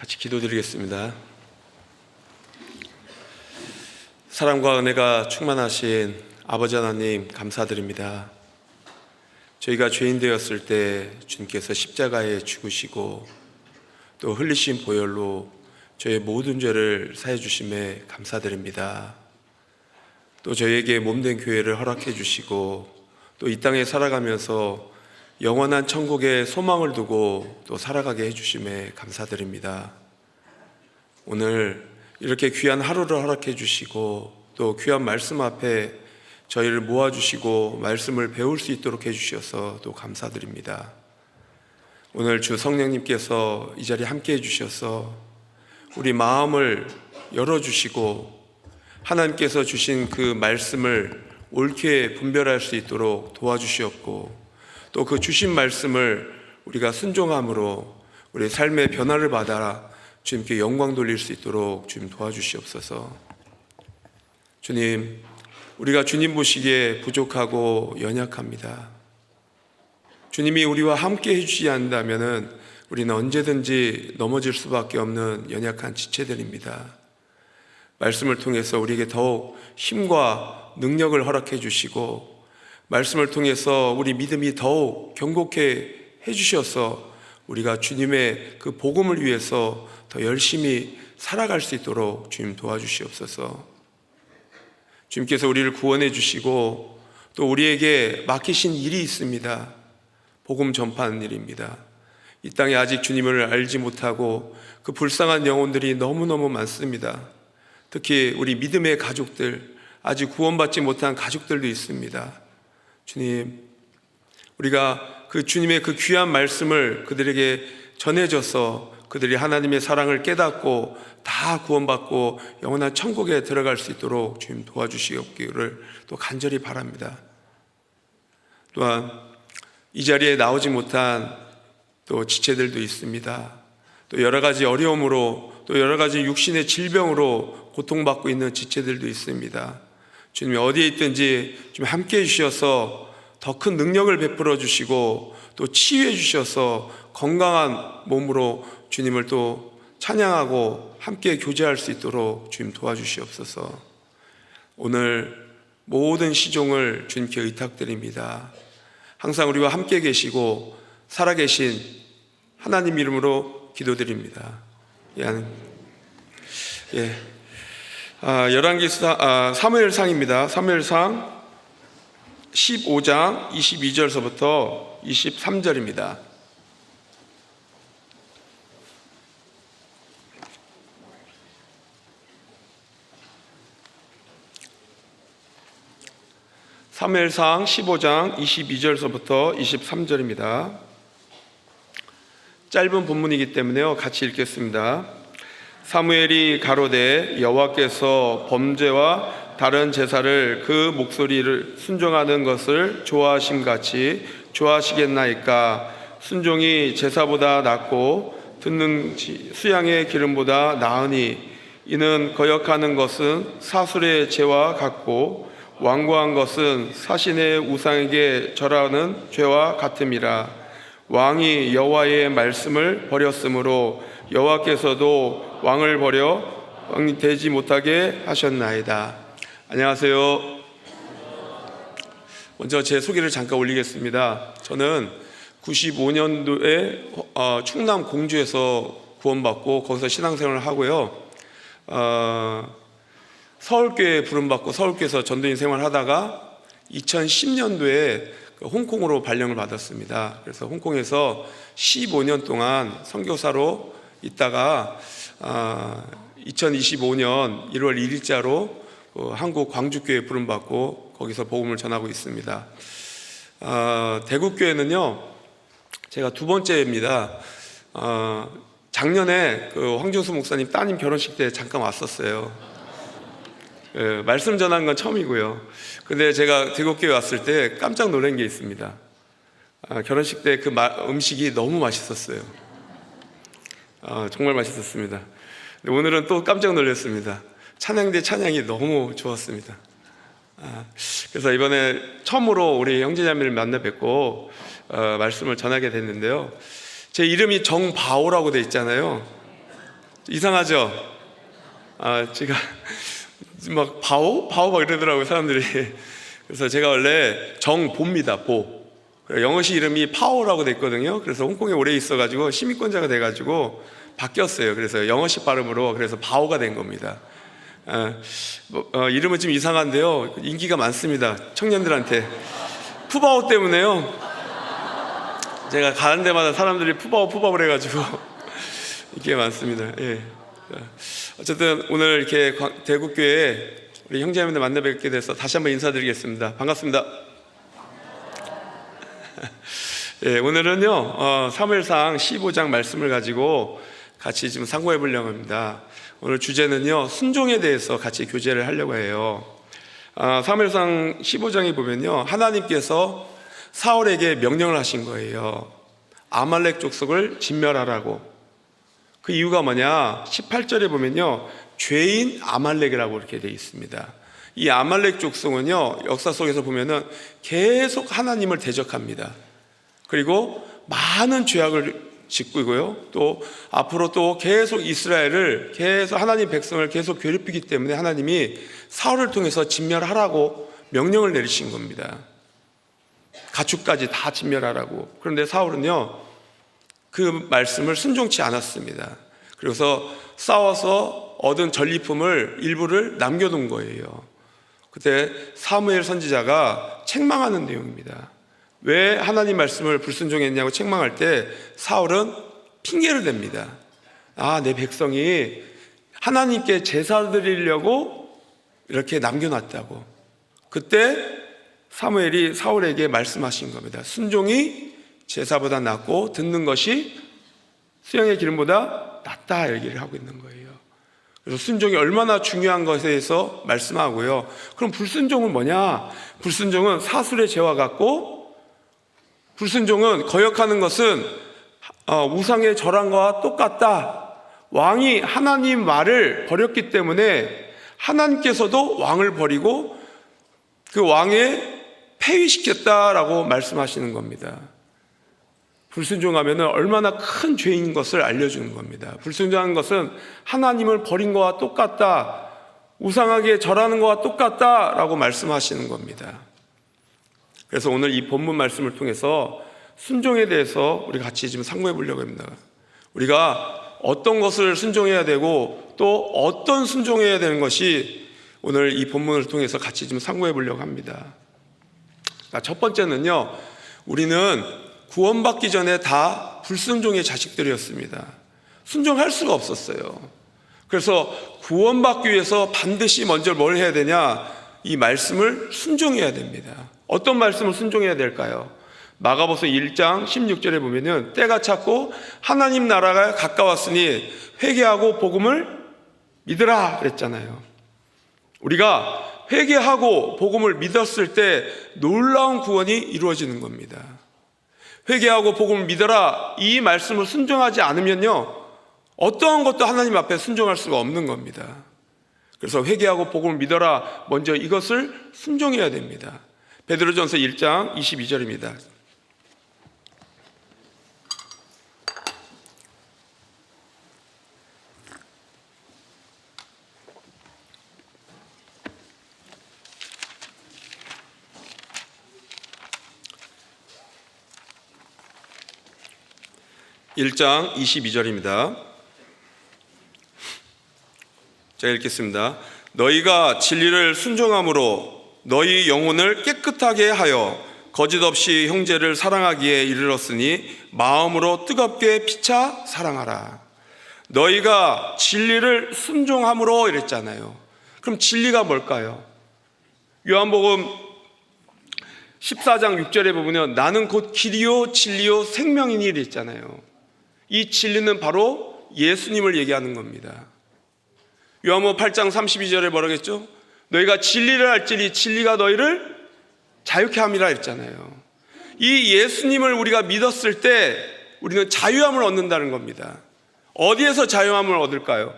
같이 기도드리겠습니다. 사랑과 은혜가 충만하신 아버지 하나님 감사드립니다. 저희가 죄인 되었을 때 주님께서 십자가에 죽으시고 또 흘리신 보혈로 저의 모든 죄를 사해 주심에 감사드립니다. 또 저희에게 몸된 교회를 허락해 주시고 또 이 땅에 살아가면서 영원한 천국에 소망을 두고 또 살아가게 해주심에 감사드립니다. 오늘 이렇게 귀한 하루를 허락해 주시고 또 귀한 말씀 앞에 저희를 모아주시고 말씀을 배울 수 있도록 해주셔서 또 감사드립니다. 오늘 주 성령님께서 이 자리에 함께 해주셔서 우리 마음을 열어주시고 하나님께서 주신 그 말씀을 옳게 분별할 수 있도록 도와주시옵고 또 그 주신 말씀을 우리가 순종함으로 우리 삶의 변화를 받아 주님께 영광 돌릴 수 있도록 주님 도와주시옵소서. 주님, 우리가 주님 보시기에 부족하고 연약합니다. 주님이 우리와 함께 해주지 않는다면 우리는 언제든지 넘어질 수밖에 없는 연약한 지체들입니다. 말씀을 통해서 우리에게 더욱 힘과 능력을 허락해 주시고 말씀을 통해서 우리 믿음이 더욱 견고케 해주셔서 우리가 주님의 그 복음을 위해서 더 열심히 살아갈 수 있도록 주님 도와주시옵소서. 주님께서 우리를 구원해 주시고 또 우리에게 맡기신 일이 있습니다. 복음 전파하는 일입니다. 이 땅에 아직 주님을 알지 못하고 그 불쌍한 영혼들이 너무너무 많습니다. 특히 우리 믿음의 가족들, 아직 구원받지 못한 가족들도 있습니다. 주님, 우리가 그 주님의 그 귀한 말씀을 그들에게 전해줘서 그들이 하나님의 사랑을 깨닫고 다 구원받고 영원한 천국에 들어갈 수 있도록 주님 도와주시기를 또 간절히 바랍니다. 또한 이 자리에 나오지 못한 또 지체들도 있습니다. 또 여러 가지 어려움으로 또 여러 가지 육신의 질병으로 고통받고 있는 지체들도 있습니다. 주님이 어디에 있든지 좀 함께 해주셔서 더 큰 능력을 베풀어 주시고 또 치유해 주셔서 건강한 몸으로 주님을 또 찬양하고 함께 교제할 수 있도록 주님 도와주시옵소서. 오늘 모든 시종을 주님께 의탁드립니다. 항상 우리와 함께 계시고 살아계신 하나님 이름으로 기도드립니다. 사무엘상입니다. 사무엘상 15장 22절서부터 23절입니다. 사무엘상 15장 22절서부터 23절입니다. 짧은 본문이기 때문에요. 같이 읽겠습니다. 사무엘이 가로되 여호와께서 범죄와 다른 제사를 그 목소리를 순종하는 것을 좋아하심같이 좋아하시겠나이까. 순종이 제사보다 낫고 듣는 수양의 기름보다 나으니 이는 거역하는 것은 사술의 죄와 같고 완고한 것은 사신의 우상에게 절하는 죄와 같음이라. 왕이 여호와의 말씀을 버렸으므로 여호와께서도 왕을 버려 왕이 되지 못하게 하셨나이다. 안녕하세요. 먼저 제 소개를 잠깐 올리겠습니다. 저는 95년도에 충남 공주에서 구원받고 거기서 신앙생활을 하고요. 서울교회에 부름받고 서울교회에서 전도인 생활을 하다가 2010년도에 홍콩으로 발령을 받았습니다. 그래서 홍콩에서 15년 동안 선교사로 있다가 2025년 1월 1일자로 한국 광주교회에 부름받고 거기서 복음을 전하고 있습니다. 대구교회는요, 제가 두 번째입니다. 작년에 그 황정수 목사님 따님 결혼식 때 잠깐 왔었어요. 말씀 전한 건 처음이고요. 근데 제가 대구교회 왔을 때 깜짝 놀란 게 있습니다. 결혼식 때 그 음식이 너무 맛있었어요. 정말 맛있었습니다. 오늘은 또 깜짝 놀랐습니다. 찬양대 찬양이 너무 좋았습니다. 그래서 이번에 처음으로 우리 형제자매를 만나 뵙고 말씀을 전하게 됐는데요. 제 이름이 정바오라고 돼 있잖아요. 이상하죠? 제가 막 바오 막 이러더라고요, 사람들이. 그래서 제가 원래 정보입니다, 보. 영어시 이름이 파오라고 됐거든요. 그래서 홍콩에 오래 있어가지고 시민권자가 돼가지고 바뀌었어요. 그래서 영어식 발음으로, 그래서 바오가 된 겁니다. 이름은 좀 이상한데요, 인기가 많습니다, 청년들한테. 푸바오 때문에요. 제가 가는 데마다 사람들이 푸바오 그래가지고 인기가 많습니다. 예. 어쨌든 오늘 이렇게 대구교회 우리 형제자매들 만나 뵙게 돼서 다시 한번 인사드리겠습니다. 반갑습니다. 예, 오늘은요 사무엘상 15장 말씀을 가지고 같이 지금 상고해 보려고 합니다. 오늘 주제는요, 순종에 대해서 같이 교제를 하려고 해요. 사무엘상 15장에 보면요, 하나님께서 사울에게 명령을 하신 거예요. 아말렉 족속을 진멸하라고. 그 이유가 뭐냐, 18절에 보면요, 죄인 아말렉이라고 이렇게 되어 있습니다. 이 아말렉 족속은요, 역사 속에서 보면은 계속 하나님을 대적합니다. 그리고 많은 죄악을 짓고요, 또 앞으로 또 계속 이스라엘을, 계속 하나님 백성을 계속 괴롭히기 때문에 하나님이 사울을 통해서 진멸하라고 명령을 내리신 겁니다. 가축까지 다 진멸하라고. 그런데 사울은요, 그 말씀을 순종치 않았습니다. 그래서 싸워서 얻은 전리품을 일부를 남겨둔 거예요. 그때 사무엘 선지자가 책망하는 내용입니다. 왜 하나님 말씀을 불순종했냐고 책망할 때 사울은 핑계를 댑니다. 내 백성이 하나님께 제사 드리려고 이렇게 남겨놨다고. 그때 사무엘이 사울에게 말씀하신 겁니다. 순종이 제사보다 낫고 듣는 것이 수양의 기름보다 낫다, 얘기를 하고 있는 거예요. 그래서 순종이 얼마나 중요한 것에 대해서 말씀하고요. 그럼 불순종은 뭐냐? 불순종은 사술의 죄와 같고, 불순종은 거역하는 것은 우상의 절한과 똑같다. 왕이 하나님 말을 버렸기 때문에 하나님께서도 왕을 버리고 그 왕에 폐위시켰다라고 말씀하시는 겁니다. 불순종하면 얼마나 큰 죄인 것을 알려주는 겁니다. 불순종한 것은 하나님을 버린 것과 똑같다, 우상하게 절하는 것과 똑같다라고 말씀하시는 겁니다. 그래서 오늘 이 본문 말씀을 통해서 순종에 대해서 우리 같이 지금 상고해 보려고 합니다. 우리가 어떤 것을 순종해야 되고 또 어떤 순종해야 되는 것이 오늘 이 본문을 통해서 같이 좀 상고해 보려고 합니다. 첫 번째는요, 우리는 구원받기 전에 다 불순종의 자식들이었습니다. 순종할 수가 없었어요. 그래서 구원받기 위해서 반드시 먼저 뭘 해야 되냐? 이 말씀을 순종해야 됩니다. 어떤 말씀을 순종해야 될까요? 마가복음 1장 16절에 보면은 때가 찼고 하나님 나라가 가까웠으니 회개하고 복음을 믿으라 그랬잖아요. 우리가 회개하고 복음을 믿었을 때 놀라운 구원이 이루어지는 겁니다. 회개하고 복음을 믿어라, 이 말씀을 순종하지 않으면요, 어떠한 것도 하나님 앞에 순종할 수가 없는 겁니다. 그래서 회개하고 복음을 믿어라, 먼저 이것을 순종해야 됩니다. 베드로전서 1장 22절입니다. (1장 22절입니다) 제가 읽겠습니다. 너희가 진리를 순종함으로 너희 영혼을 깨끗하게 하여 거짓 없이 형제를 사랑하기에 이르렀으니 마음으로 뜨겁게 피차 사랑하라. 너희가 진리를 순종함으로 이랬잖아요. 그럼 진리가 뭘까요? 요한복음 14장 6절에 보면 나는 곧 길이요 진리요 생명이니 이랬잖아요. 이 진리는 바로 예수님을 얘기하는 겁니다. 요한복음 8장 32절에 뭐라겠죠? 너희가 진리를 알지니 진리가 너희를 자유케 함이라 했잖아요. 이 예수님을 우리가 믿었을 때 우리는 자유함을 얻는다는 겁니다. 어디에서 자유함을 얻을까요?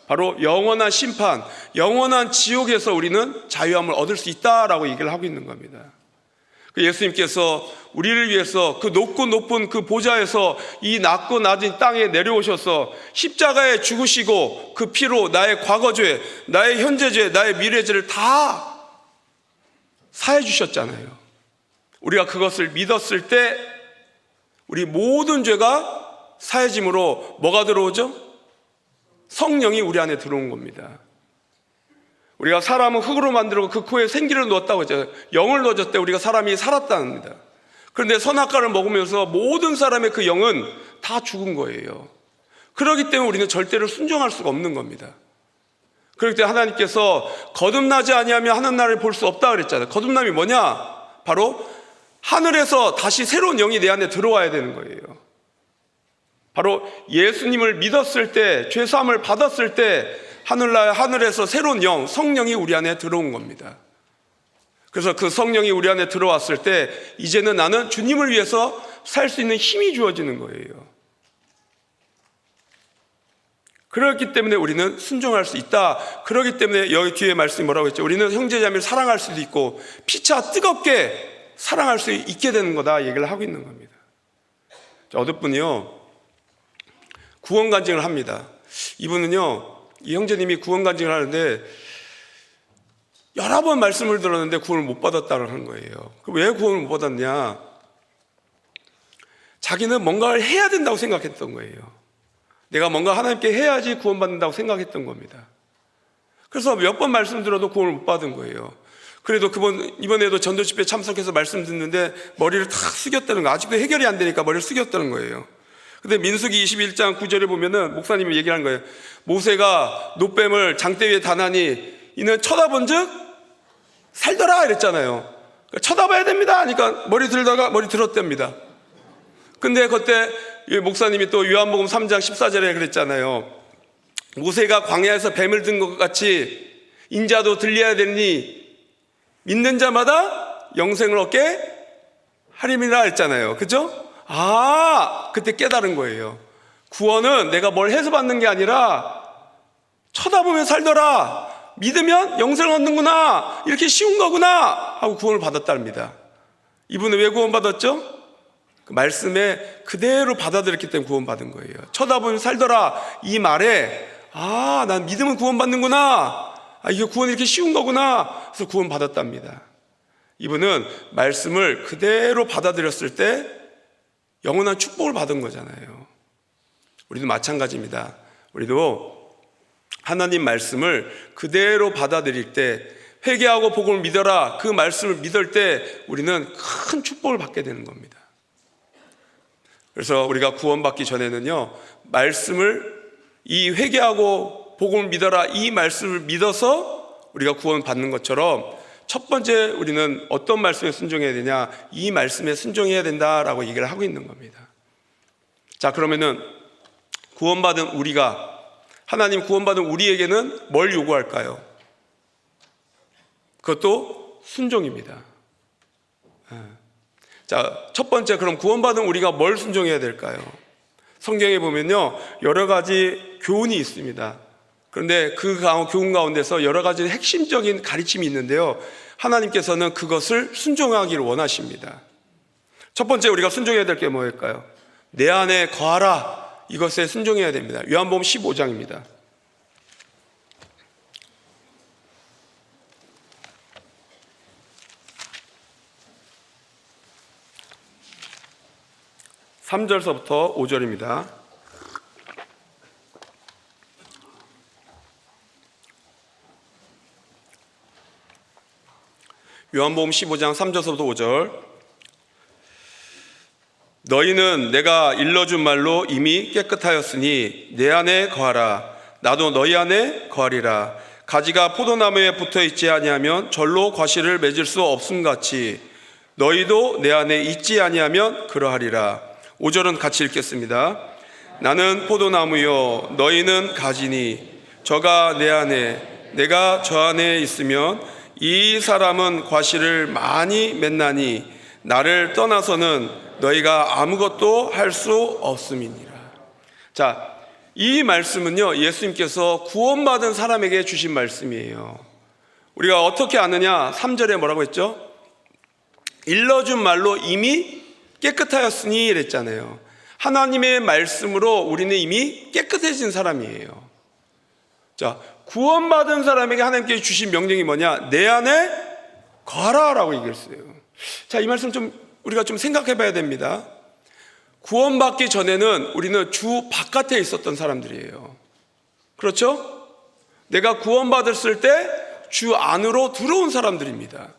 바로 영원한 심판, 영원한 지옥에서 우리는 자유함을 얻을 수 있다라고 얘기를 하고 있는 겁니다. 그 예수님께서 우리를 위해서 그 높고 높은 그 보좌에서 이 낮고 낮은 땅에 내려오셔서 십자가에 죽으시고 그 피로 나의 과거죄, 나의 현재죄, 나의 미래죄를 다 사해 주셨잖아요. 우리가 그것을 믿었을 때 우리 모든 죄가 사해짐으로 뭐가 들어오죠? 성령이 우리 안에 들어온 겁니다. 우리가 사람은 흙으로 만들고 그 코에 생기를 넣었다고 했잖아요. 영을 넣어줬을 때 우리가 사람이 살았답니다. 그런데 선악과를 먹으면서 모든 사람의 그 영은 다 죽은 거예요. 그렇기 때문에 우리는 절대로 순종할 수가 없는 겁니다. 그렇기 때문에 하나님께서 거듭나지 아니하면 하는 날을 볼 수 없다 그랬잖아요. 거듭남이 뭐냐? 바로 하늘에서 다시 새로운 영이 내 안에 들어와야 되는 거예요. 바로 예수님을 믿었을 때, 죄사함을 받았을 때 하늘에서 새로운 영, 성령이 우리 안에 들어온 겁니다. 그래서 그 성령이 우리 안에 들어왔을 때 이제는 나는 주님을 위해서 살 수 있는 힘이 주어지는 거예요. 그렇기 때문에 우리는 순종할 수 있다. 그렇기 때문에 여기 뒤에 말씀이 뭐라고 했죠? 우리는 형제자매를 사랑할 수도 있고 피차 뜨겁게 사랑할 수 있게 되는 거다 얘기를 하고 있는 겁니다. 어떤 분이요 구원간증을 합니다. 이분은요 이 형제님이 구원간증을 하는데 여러 번 말씀을 들었는데 구원을 못 받았다고 하는 거예요. 왜 구원을 못 받았냐? 자기는 뭔가를 해야 된다고 생각했던 거예요. 내가 뭔가 하나님께 해야지 구원받는다고 생각했던 겁니다. 그래서 몇 번 말씀 들어도 구원을 못 받은 거예요. 그래도 이번에도 전도 집회 참석해서 말씀 듣는데 머리를 탁 숙였다는 거, 아직도 해결이 안 되니까 머리를 숙였다는 거예요. 근데 민수기 21장 9절에 보면은 목사님이 얘기를 한 거예요. 모세가 노뱀을 장대 위에 다나니 이는 쳐다본 즉 살더라 이랬잖아요. 그러니까 쳐다봐야 됩니다 하니까 머리 들다가 머리 들었답니다. 근데 그때 목사님이 또 요한복음 3장 14절에 그랬잖아요. 모세가 광야에서 뱀을 든 것 같이 인자도 들려야 되니 믿는 자마다 영생을 얻게 하림이라 했잖아요. 그죠? 그때 깨달은 거예요. 구원은 내가 뭘 해서 받는 게 아니라 쳐다보면 살더라, 믿으면 영생을 얻는구나, 이렇게 쉬운 거구나 하고 구원을 받았답니다. 이분은 왜 구원받았죠? 그 말씀에 그대로 받아들였기 때문에 구원받은 거예요. 쳐다보면 살더라 이 말에 난 믿으면 구원받는구나, 이게 구원이 이렇게 쉬운 거구나 그래서 구원받았답니다. 이분은 말씀을 그대로 받아들였을 때 영원한 축복을 받은 거잖아요. 우리도 마찬가지입니다. 우리도 하나님 말씀을 그대로 받아들일 때, 회개하고 복음을 믿어라 그 말씀을 믿을 때 우리는 큰 축복을 받게 되는 겁니다. 그래서 우리가 구원받기 전에는요 말씀을, 이 회개하고 복음을 믿어라 이 말씀을 믿어서 우리가 구원받는 것처럼 첫 번째 우리는 어떤 말씀에 순종해야 되냐, 이 말씀에 순종해야 된다라고 얘기를 하고 있는 겁니다. 자, 그러면은 구원받은 우리가, 하나님 구원받은 우리에게는 뭘 요구할까요? 그것도 순종입니다. 자, 첫 번째, 그럼 구원받은 우리가 뭘 순종해야 될까요? 성경에 보면요 여러 가지 교훈이 있습니다. 그런데 그 교훈 가운데서 여러 가지 핵심적인 가르침이 있는데요 하나님께서는 그것을 순종하기를 원하십니다. 첫 번째 우리가 순종해야 될 게 뭐일까요? 내 안에 거하라, 이것에 순종해야 됩니다. 요한복음 15장입니다. (3절서부터) (5절입니다) 요한복음 15장 3절서부터 5절. 너희는 내가 일러준 말로 이미 깨끗하였으니 내 안에 거하라. 나도 너희 안에 거하리라. 가지가 포도나무에 붙어있지 아니하면 절로 과실을 맺을 수 없음같이 너희도 내 안에 있지 아니하면 그러하리라. 5절은 같이 읽겠습니다. 나는 포도나무요 너희는 가지니 저가 내 안에 내가 저 안에 있으면 이 사람은 과실을 많이 맺나니 나를 떠나서는 너희가 아무것도 할 수 없음이니라. 자, 이 말씀은요 예수님께서 구원받은 사람에게 주신 말씀이에요. 우리가 어떻게 아느냐? 3절에 뭐라고 했죠? 일러준 말로 이미 깨끗하였으니 이랬잖아요. 하나님의 말씀으로 우리는 이미 깨끗해진 사람이에요. 자, 구원받은 사람에게 하나님께 주신 명령이 뭐냐? 내 안에 거하라라고 얘기했어요. 자, 이 말씀 좀 우리가 좀 생각해 봐야 됩니다. 구원받기 전에는 우리는 주 바깥에 있었던 사람들이에요. 그렇죠? 내가 구원받았을 때 주 안으로 들어온 사람들입니다.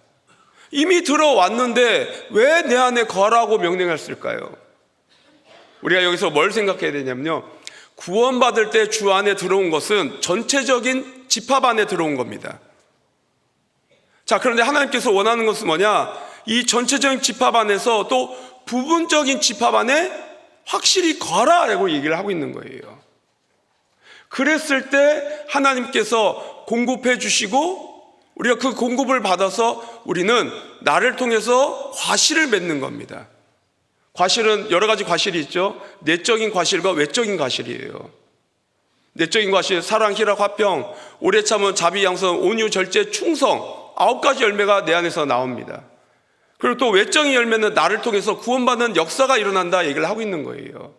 이미 들어왔는데 왜 내 안에 거하라고 명령했을까요? 우리가 여기서 뭘 생각해야 되냐면요, 구원받을 때 주 안에 들어온 것은 전체적인 집합 안에 들어온 겁니다. 자, 그런데 하나님께서 원하는 것은 뭐냐? 이 전체적인 집합 안에서 또 부분적인 집합 안에 확실히 거하라고 얘기를 하고 있는 거예요. 그랬을 때 하나님께서 공급해 주시고 우리가 그 공급을 받아서 우리는 나를 통해서 과실을 맺는 겁니다. 과실은 여러 가지 과실이 있죠. 내적인 과실과 외적인 과실이에요. 내적인 과실, 사랑, 희락, 화평, 오래 참은 자비, 양선, 온유, 절제, 충성, 9가지 열매가 내 안에서 나옵니다. 그리고 또 외적인 열매는 나를 통해서 구원받는 역사가 일어난다 얘기를 하고 있는 거예요.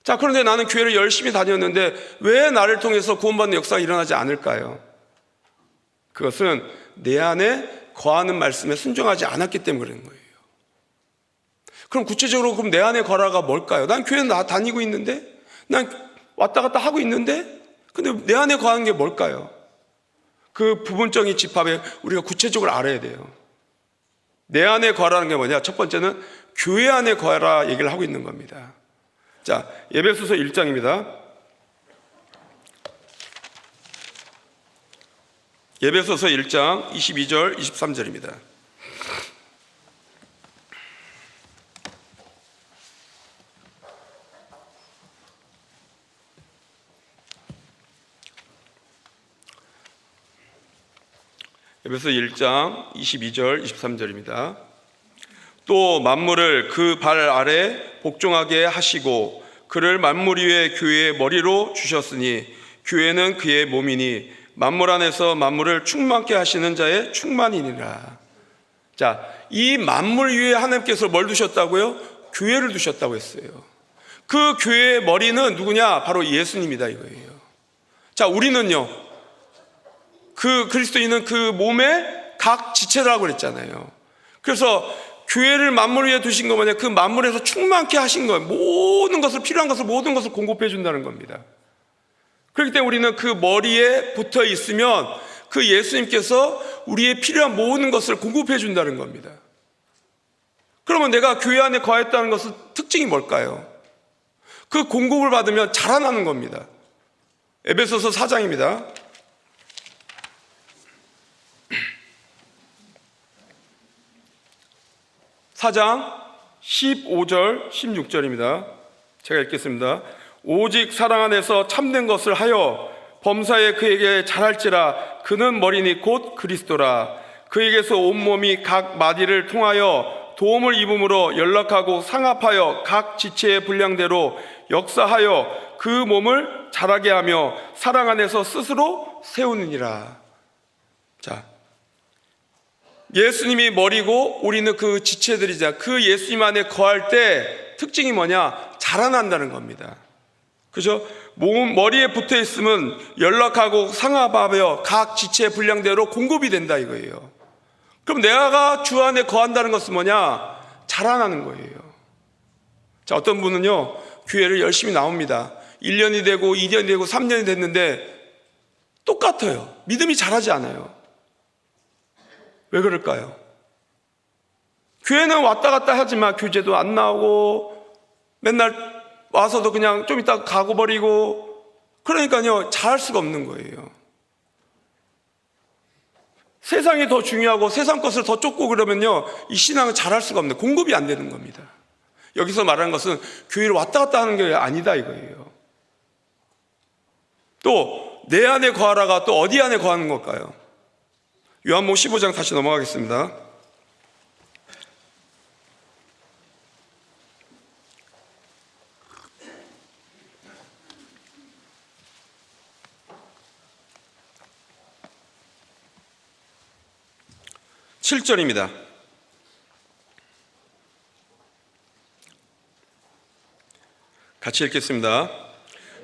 자, 그런데 나는 교회를 열심히 다녔는데 왜 나를 통해서 구원받는 역사가 일어나지 않을까요? 그것은 내 안에 거하는 말씀에 순종하지 않았기 때문에 그런 거예요. 그럼 구체적으로 그럼 내 안에 거하라가 뭘까요? 난 교회 다니고 있는데, 난 왔다 갔다 하고 있는데, 근데 내 안에 거하는 게 뭘까요? 그 부분적인 집합에 우리가 구체적으로 알아야 돼요. 내 안에 거하라는 게 뭐냐? 첫 번째는 교회 안에 거하라 얘기를 하고 있는 겁니다. 자, 에베소서 1장입니다. 에베소서 1장 22절 23절입니다. 에베소 1장 22절 23절입니다. 또 만물을 그 발 아래 복종하게 하시고 그를 만물 위에 교회의 머리로 주셨으니 교회는 그의 몸이니 만물 안에서 만물을 충만케 하시는 자의 충만이니라. 자, 이 만물 위에 하나님께서 뭘 두셨다고요? 교회를 두셨다고 했어요. 그 교회의 머리는 누구냐? 바로 예수님이다 이거예요. 자, 우리는요, 그 그리스도인은 그 몸의 각 지체라고 그랬잖아요. 그래서 교회를 만물 위에 두신 거 뭐냐? 그 만물에서 충만케 하신 거예요. 모든 것을, 필요한 것을, 모든 것을 공급해 준다는 겁니다. 그렇기 때문에 우리는 그 머리에 붙어 있으면 그 예수님께서 우리의 필요한 모든 것을 공급해 준다는 겁니다. 그러면 내가 교회 안에 거했다는 것은 특징이 뭘까요? 그 공급을 받으면 자라나는 겁니다. 에베소서 4장입니다. 4장 15절 16절입니다. 제가 읽겠습니다. 오직 사랑 안에서 참된 것을 하여 범사에 그에게 잘할지라. 그는 머리니 곧 그리스도라. 그에게서 온몸이 각 마디를 통하여 도움을 입음으로 연락하고 상합하여 각 지체의 분량대로 역사하여 그 몸을 자라게 하며 사랑 안에서 스스로 세우느니라. 자, 예수님이 머리고 우리는 그 지체들이자 그 예수님 안에 거할 때 특징이 뭐냐? 자라난다는 겁니다. 그죠? 몸, 머리에 붙어 있으면 연락하고 상합하며 각 지체의 분량대로 공급이 된다 이거예요. 그럼 내가 주 안에 거한다는 것은 뭐냐? 자라나는 거예요. 자, 어떤 분은요, 교회를 열심히 나옵니다. 1년이 되고 2년이 되고 3년이 됐는데 똑같아요. 믿음이 자라지 않아요. 왜 그럴까요? 교회는 왔다 갔다 하지만 교제도 안 나오고 맨날 와서도 그냥 좀 이따 가고 버리고, 그러니까요, 잘할 수가 없는 거예요. 세상이 더 중요하고 세상 것을 더 쫓고 그러면요, 이 신앙은 잘할 수가 없는, 공급이 안 되는 겁니다. 여기서 말하는 것은 교회를 왔다 갔다 하는 게 아니다 이거예요. 또 내 안에 거하라가 또 어디 안에 거하는 걸까요? 요한복음 15장 다시 넘어가겠습니다. (7절입니다) 같이 읽겠습니다.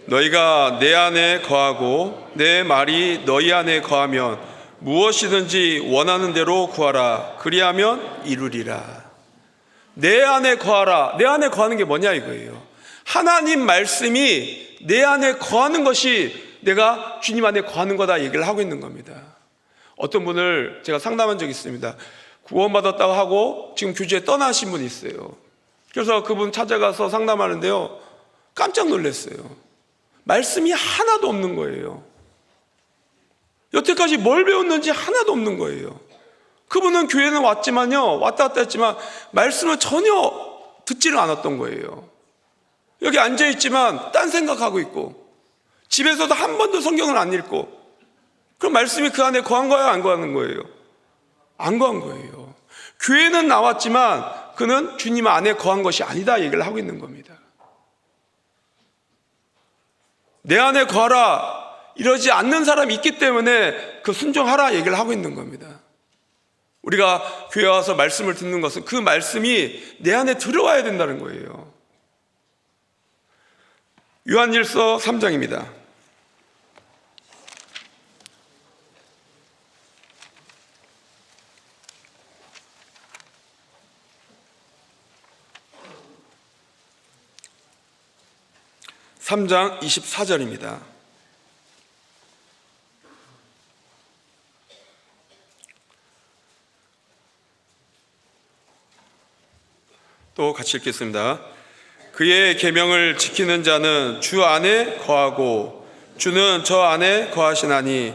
너희가 내 안에 거하고 내 말이 너희 안에 거하면 무엇이든지 원하는 대로 구하라. 그리하면 이루리라. 내 안에 거하라. 내 안에 거하는 게 뭐냐 이거예요. 하나님 말씀이 내 안에 거하는 것이 내가 주님 안에 거하는 거다 얘기를 하고 있는 겁니다. 어떤 분을 제가 상담한 적이 있습니다. 구원받았다고 하고 지금 교주에 떠나신 분이 있어요. 그래서 그분 찾아가서 상담하는데요, 깜짝 놀랐어요. 말씀이 하나도 없는 거예요. 여태까지 뭘 배웠는지 하나도 없는 거예요. 그분은 교회는 왔지만요, 왔다 갔다 했지만 말씀을 전혀 듣지를 않았던 거예요. 여기 앉아있지만 딴 생각하고 있고, 집에서도 한 번도 성경을 안 읽고, 그럼 말씀이 그 안에 거한 거예요, 안 거하는 거예요? 안 거한 거예요. 교회는 나왔지만 그는 주님 안에 거한 것이 아니다 얘기를 하고 있는 겁니다. 내 안에 거하라 이러지 않는 사람이 있기 때문에 그 순종하라 얘기를 하고 있는 겁니다. 우리가 교회 와서 말씀을 듣는 것은 그 말씀이 내 안에 들어와야 된다는 거예요. 요한일서 3장입니다. (3장) 24절입니다. 또 같이 읽겠습니다. 그의 계명을 지키는 자는 주 안에 거하고 주는 저 안에 거하시나니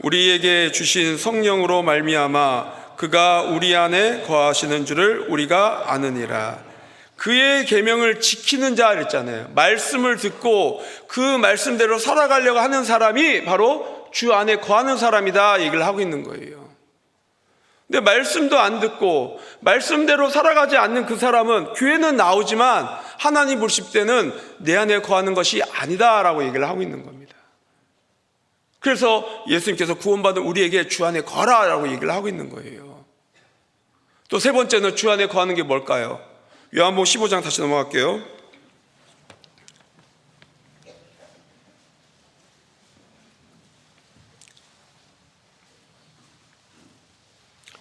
우리에게 주신 성령으로 말미암아 그가 우리 안에 거하시는 줄을 우리가 아느니라. 그의 계명을 지키는 자 그랬잖아요. 말씀을 듣고 그 말씀대로 살아가려고 하는 사람이 바로 주 안에 거하는 사람이다 얘기를 하고 있는 거예요. 근데 말씀도 안 듣고 말씀대로 살아가지 않는 그 사람은 교회는 나오지만 하나님 보실 때는 내 안에 거하는 것이 아니다라고 얘기를 하고 있는 겁니다. 그래서 예수님께서 구원받은 우리에게 주 안에 거하라라고 얘기를 하고 있는 거예요. 또 세 번째는 주 안에 거하는 게 뭘까요? 요한복음 15장 다시 넘어갈게요.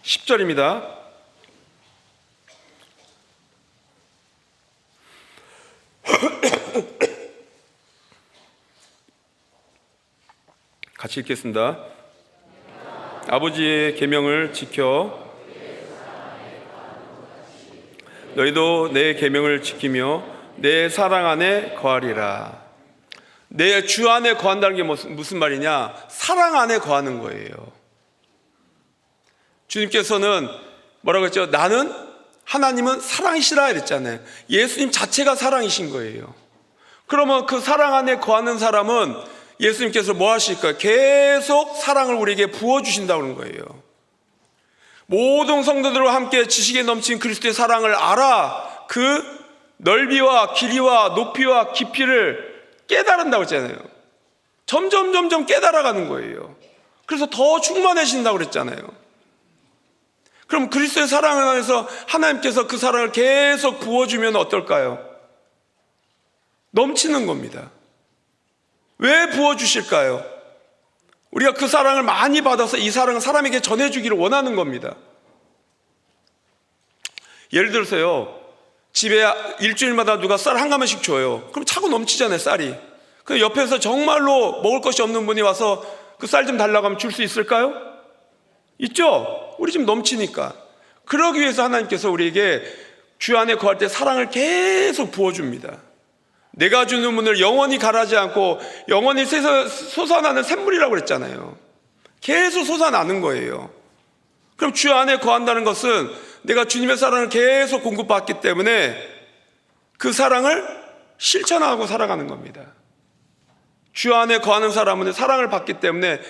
(10절입니다) 같이 읽겠습니다. 아버지의 계명을 지켜 너희도 내 계명을 지키며 내 사랑 안에 거하리라. 내 주 안에 거한다는 게 무슨 말이냐? 사랑 안에 거하는 거예요. 주님께서는 뭐라고 했죠? 나는, 하나님은 사랑이시라 그랬잖아요. 예수님 자체가 사랑이신 거예요. 그러면 그 사랑 안에 거하는 사람은 예수님께서 뭐 하실까요? 계속 사랑을 우리에게 부어주신다고 하는 거예요. 모든 성도들과 함께 지식에 넘친 그리스도의 사랑을 알아 그 넓이와 길이와 높이와 깊이를 깨달은다고 했잖아요. 점점 깨달아가는 거예요. 그래서 더 충만해진다고 그랬잖아요. 그럼 그리스도의 사랑을 안에서 하나님께서 그 사랑을 계속 부어주면 어떨까요? 넘치는 겁니다. 왜 부어주실까요? 우리가 그 사랑을 많이 받아서 이 사랑을 사람에게 전해주기를 원하는 겁니다. 예를 들어서요, 집에 일주일마다 누가 쌀 한 가마씩 줘요. 그럼 차고 넘치잖아요, 쌀이. 그 옆에서 정말로 먹을 것이 없는 분이 와서 그 쌀 좀 달라고 하면 줄 수 있을까요? 있죠? 우리 집 넘치니까. 그러기 위해서 하나님께서 우리에게 주 안에 거할 때 사랑을 계속 부어줍니다. 내가 주는 문을 영원히 가라지 않고 영원히 솟아나는 샘물이라고 그랬잖아요. 계속 솟아나는 거예요. 그럼 주 안에 거한다는 것은 내가 주님의 사랑을 계속 공급받기 때문에 그 사랑을 실천하고 살아가는 겁니다. 주 안에 거하는 사람은 사랑을 받기 때문에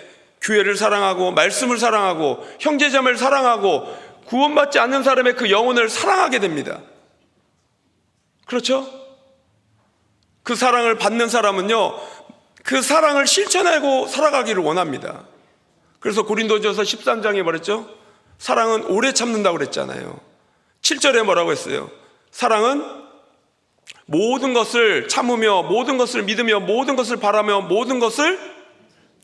교회를 사랑하고 말씀을 사랑하고 형제자매를 사랑하고 구원받지 않는 사람의 그 영혼을 사랑하게 됩니다. 그렇죠? 그 사랑을 받는 사람은요, 그 사랑을 실천하고 살아가기를 원합니다. 그래서 고린도전서 13장에 말했죠? 사랑은 오래 참는다고 그랬잖아요. 7절에 뭐라고 했어요? 사랑은 모든 것을 참으며 모든 것을 믿으며 모든 것을 바라며 모든 것을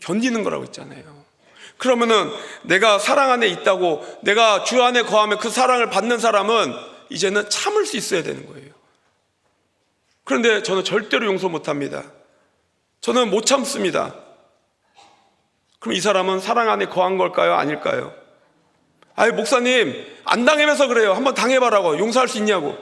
견디는 거라고 했잖아요. 그러면은 내가 사랑 안에 있다고, 내가 주 안에 거하면 그 사랑을 받는 사람은 이제는 참을 수 있어야 되는 거예요. 그런데 저는 절대로 용서 못합니다. 저는 못 참습니다. 그럼 이 사람은 사랑 안에 거한 걸까요? 아닐까요? 아이, 목사님, 안 당하면서 그래요. 한번 당해봐라고. 용서할 수 있냐고.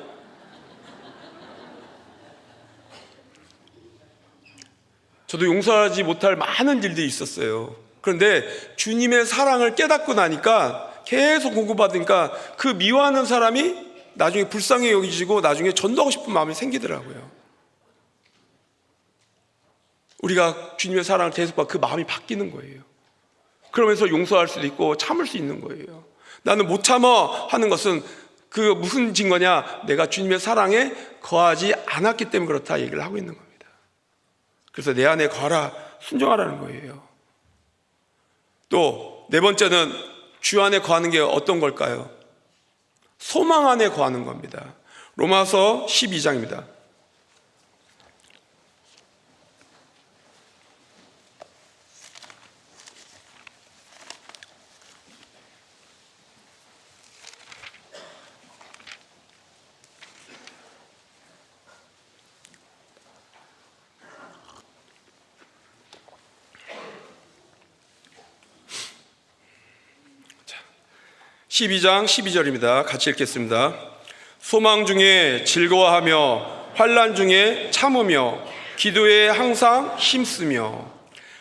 저도 용서하지 못할 많은 일들이 있었어요. 그런데 주님의 사랑을 깨닫고 나니까, 계속 공급받으니까 그 미워하는 사람이 나중에 불쌍히 여기지고 나중에 전도하고 싶은 마음이 생기더라고요. 우리가 주님의 사랑을 계속 받고 그 마음이 바뀌는 거예요. 그러면서 용서할 수도 있고 참을 수 있는 거예요. 나는 못 참아 하는 것은 그 무슨 증거냐? 내가 주님의 사랑에 거하지 않았기 때문에 그렇다 얘기를 하고 있는 겁니다. 그래서 내 안에 거하라, 순종하라는 거예요. 또 네 번째는 주 안에 거하는 게 어떤 걸까요? 소망 안에 거하는 겁니다. 로마서 12장입니다. 자, 12장 12절입니다. 같이 읽겠습니다. 소망 중에 즐거워하며 환난 중에 참으며 기도에 항상 힘쓰며.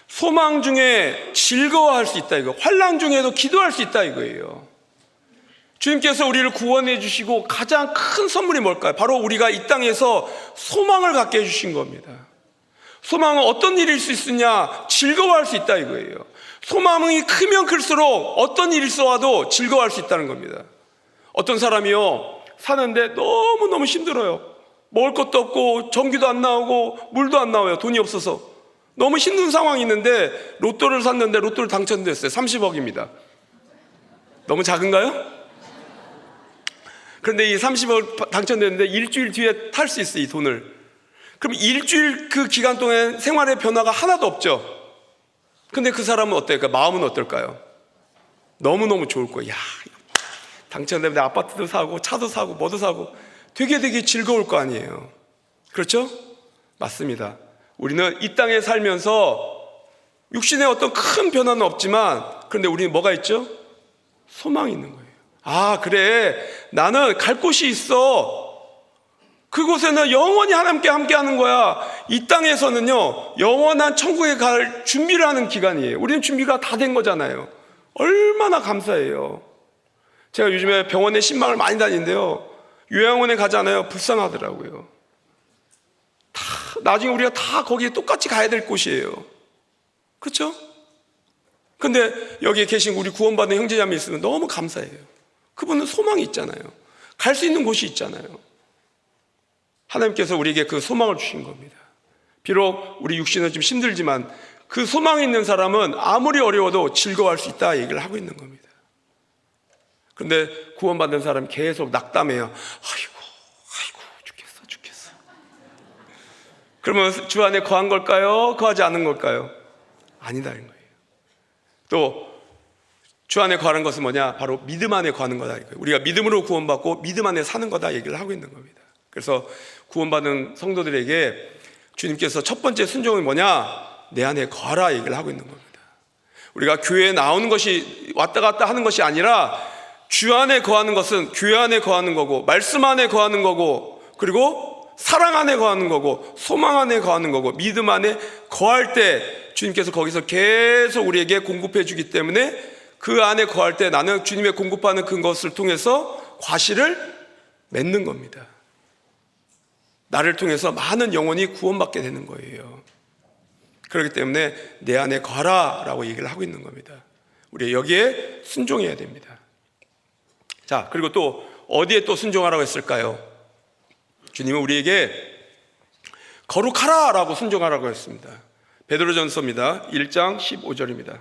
소망 중에 즐거워할 수 있다 이거. 환난 중에도 기도할 수 있다 이거예요. 주님께서 우리를 구원해 주시고 가장 큰 선물이 뭘까요? 바로 우리가 이 땅에서 소망을 갖게 해주신 겁니다. 소망은 어떤 일일 수 있으냐? 즐거워할 수 있다 이거예요. 소망이 크면 클수록 어떤 일이 있어와도 즐거워할 수 있다는 겁니다. 어떤 사람이요, 사는데 너무너무 힘들어요. 먹을 것도 없고 전기도 안 나오고 물도 안 나와요. 돈이 없어서 너무 힘든 상황이 있는데 로또를 샀는데 로또를 당첨됐어요. 30억입니다 너무 작은가요? 그런데 이 30억 당첨됐는데 일주일 뒤에 탈 수 있어요, 이 돈을. 그럼 일주일 그 기간 동안 생활의 변화가 하나도 없죠. 근데 그 사람은 어떨까요? 마음은 어떨까요? 너무너무 좋을 거예요. 야, 당첨되면 아파트도 사고 차도 사고 뭐도 사고 되게 즐거울 거 아니에요. 그렇죠? 맞습니다. 우리는 이 땅에 살면서 육신의 어떤 큰 변화는 없지만, 그런데 우리는 뭐가 있죠? 소망이 있는 거예요. 아, 그래, 나는 갈 곳이 있어. 그곳에는 영원히 하나님께 함께하는 거야. 이 땅에서는요, 영원한 천국에 갈 준비를 하는 기간이에요. 우리는 준비가 다 된 거잖아요. 얼마나 감사해요. 제가 요즘에 병원에 신방을 많이 다니는데요, 요양원에 가잖아요. 불쌍하더라고요. 다 나중에 우리가 다 거기에 똑같이 가야 될 곳이에요. 그렇죠? 근데 여기에 계신 우리 구원받은 형제자매 있으면 너무 감사해요. 그분은 소망이 있잖아요. 갈 수 있는 곳이 있잖아요. 하나님께서 우리에게 그 소망을 주신 겁니다. 비록 우리 육신은 좀 힘들지만 그 소망이 있는 사람은 아무리 어려워도 즐거워할 수 있다 얘기를 하고 있는 겁니다. 그런데 구원받은 사람이 계속 낙담해요. 아이고 죽겠어. 그러면 주 안에 거한 걸까요? 거하지 않은 걸까요? 아니다는 거예요. 또 주 안에 거하는 것은 뭐냐? 바로 믿음 안에 거하는 거다. 우리가 믿음으로 구원받고 믿음 안에 사는 거다 얘기를 하고 있는 겁니다. 그래서 구원받은 성도들에게 주님께서 첫 번째 순종은 뭐냐? 내 안에 거하라 얘기를 하고 있는 겁니다. 우리가 교회에 나오는 것이 왔다 갔다 하는 것이 아니라 주 안에 거하는 것은 교회 안에 거하는 거고, 말씀 안에 거하는 거고, 그리고 사랑 안에 거하는 거고, 소망 안에 거하는 거고, 믿음 안에 거할 때 주님께서 거기서 계속 우리에게 공급해 주기 때문에 그 안에 거할 때 나는 주님의 공급하는 그것을 통해서 과실을 맺는 겁니다. 나를 통해서 많은 영혼이 구원받게 되는 거예요. 그렇기 때문에 내 안에 거하라 라고 얘기를 하고 있는 겁니다. 우리 여기에 순종해야 됩니다. 자, 그리고 또 어디에 또 순종하라고 했을까요? 주님은 우리에게 거룩하라 라고 순종하라고 했습니다. 베드로전서입니다. 1장 15절입니다.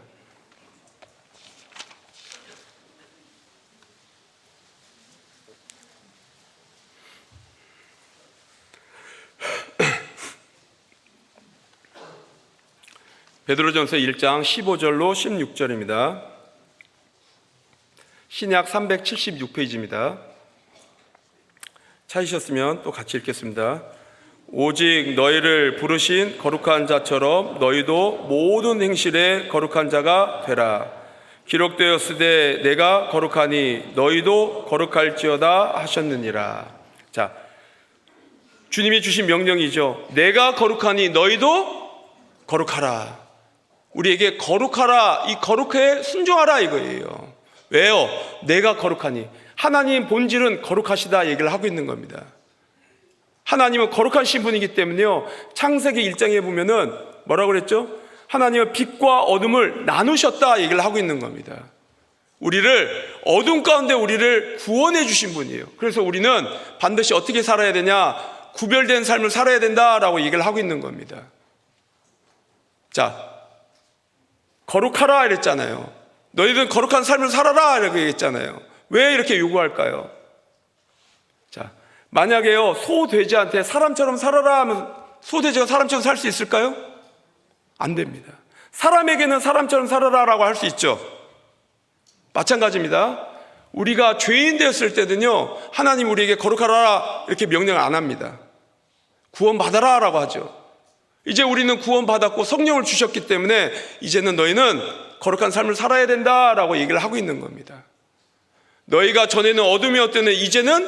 베드로전서 1장 15절로 16절입니다. 신약 376페이지입니다. 찾으셨으면 또 같이 읽겠습니다. 오직 너희를 부르신 거룩한 자처럼 너희도 모든 행실에 거룩한 자가 되라. 기록되었으되 내가 거룩하니 너희도 거룩할지어다 하셨느니라. 자, 주님이 주신 명령이죠. 내가 거룩하니 너희도 거룩하라. 우리에게 거룩하라, 이 거룩에 순종하라 이거예요. 왜요? 내가 거룩하니. 하나님 본질은 거룩하시다 얘기를 하고 있는 겁니다. 하나님은 거룩하신 분이기 때문에요. 창세기 1장에 보면은 뭐라고 그랬죠? 하나님은 빛과 어둠을 나누셨다 얘기를 하고 있는 겁니다. 우리를 어둠 가운데 우리를 구원해 주신 분이에요. 그래서 우리는 반드시 어떻게 살아야 되냐? 구별된 삶을 살아야 된다라고 얘기를 하고 있는 겁니다. 자, 거룩하라 이랬잖아요. 너희들은 거룩한 삶을 살아라 이렇게 얘기했잖아요. 왜 이렇게 요구할까요? 자, 만약에요 소돼지한테 사람처럼 살아라 하면 소돼지가 사람처럼 살 수 있을까요? 안 됩니다. 사람에게는 사람처럼 살아라라고 할 수 있죠. 마찬가지입니다. 우리가 죄인 되었을 때는요 하나님 우리에게 거룩하라 이렇게 명령을 안 합니다. 구원받아라 라고 하죠. 이제 우리는 구원받았고 성령을 주셨기 때문에 이제는 너희는 거룩한 삶을 살아야 된다라고 얘기를 하고 있는 겁니다. 너희가 전에는 어둠이었더니 이제는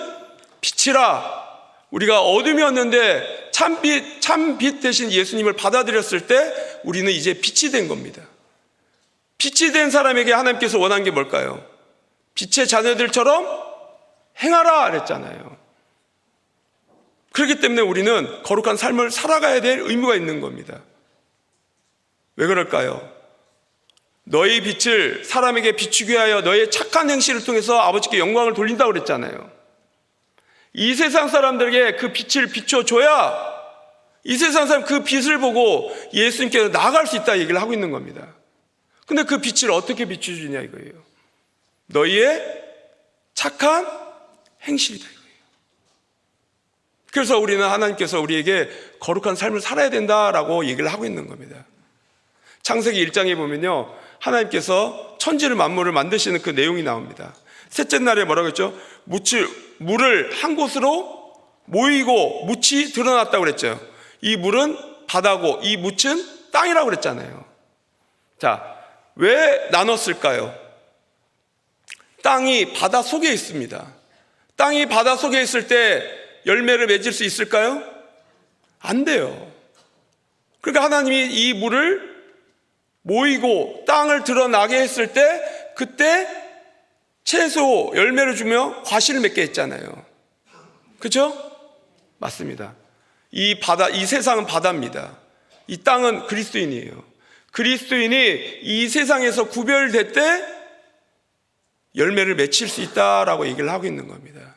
빛이라. 우리가 어둠이었는데 참빛 대신 예수님을 받아들였을 때 우리는 이제 빛이 된 겁니다. 빛이 된 사람에게 하나님께서 원한 게 뭘까요? 빛의 자녀들처럼 행하라 그랬잖아요. 그렇기 때문에 우리는 거룩한 삶을 살아가야 될 의무가 있는 겁니다. 왜 그럴까요? 너희 빛을 사람에게 비추게 하여 너의 착한 행실을 통해서 아버지께 영광을 돌린다고 그랬잖아요. 이 세상 사람들에게 그 빛을 비춰줘야 이 세상 사람 그 빛을 보고 예수님께로 나아갈 수 있다 얘기를 하고 있는 겁니다. 근데 그 빛을 어떻게 비춰주냐 이거예요. 너희의 착한 행실이다 이거예요. 그래서 우리는 하나님께서 우리에게 거룩한 삶을 살아야 된다라고 얘기를 하고 있는 겁니다. 창세기 1장에 보면요 하나님께서 천지를 만물을 만드시는 그 내용이 나옵니다. 셋째 날에 뭐라고 했죠? 물을 한 곳으로 모이고 묻이 드러났다고 그랬죠. 이 물은 바다고 이 묻은 땅이라고 그랬잖아요. 자, 왜 나눴을까요? 땅이 바다 속에 있습니다. 땅이 바다 속에 있을 때 열매를 맺을 수 있을까요? 안 돼요. 그러니까 하나님이 이 물을 모이고 땅을 드러나게 했을 때 그때 채소 열매를 주며 과실을 맺게 했잖아요. 그렇죠? 맞습니다. 이 세상은 바다입니다. 이 땅은 그리스도인이에요. 그리스도인이 이 세상에서 구별될 때 열매를 맺힐 수 있다라고 얘기를 하고 있는 겁니다.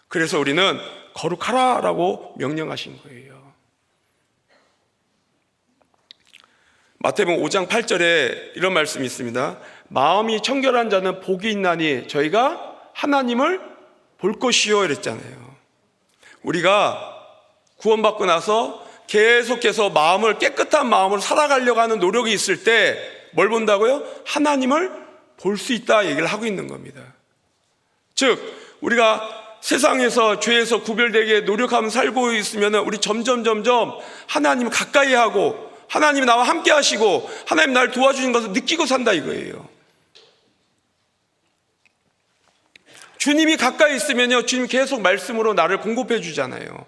그래서 우리는 거룩하라라고 명령하신 거예요. 마태복음 5장 8절에 이런 말씀이 있습니다. 마음이 청결한 자는 복이 있나니 저희가 하나님을 볼 것이요 이랬잖아요. 우리가 구원받고 나서 계속해서 깨끗한 마음으로 살아가려고 하는 노력이 있을 때 뭘 본다고요? 하나님을 볼 수 있다 얘기를 하고 있는 겁니다. 즉 우리가 세상에서 죄에서 구별되게 노력하며 살고 있으면 우리 점점 하나님을 가까이 하고 하나님이 나와 함께 하시고 하나님 나를 도와주신 것을 느끼고 산다 이거예요. 주님이 가까이 있으면요 주님 계속 말씀으로 나를 공급해 주잖아요.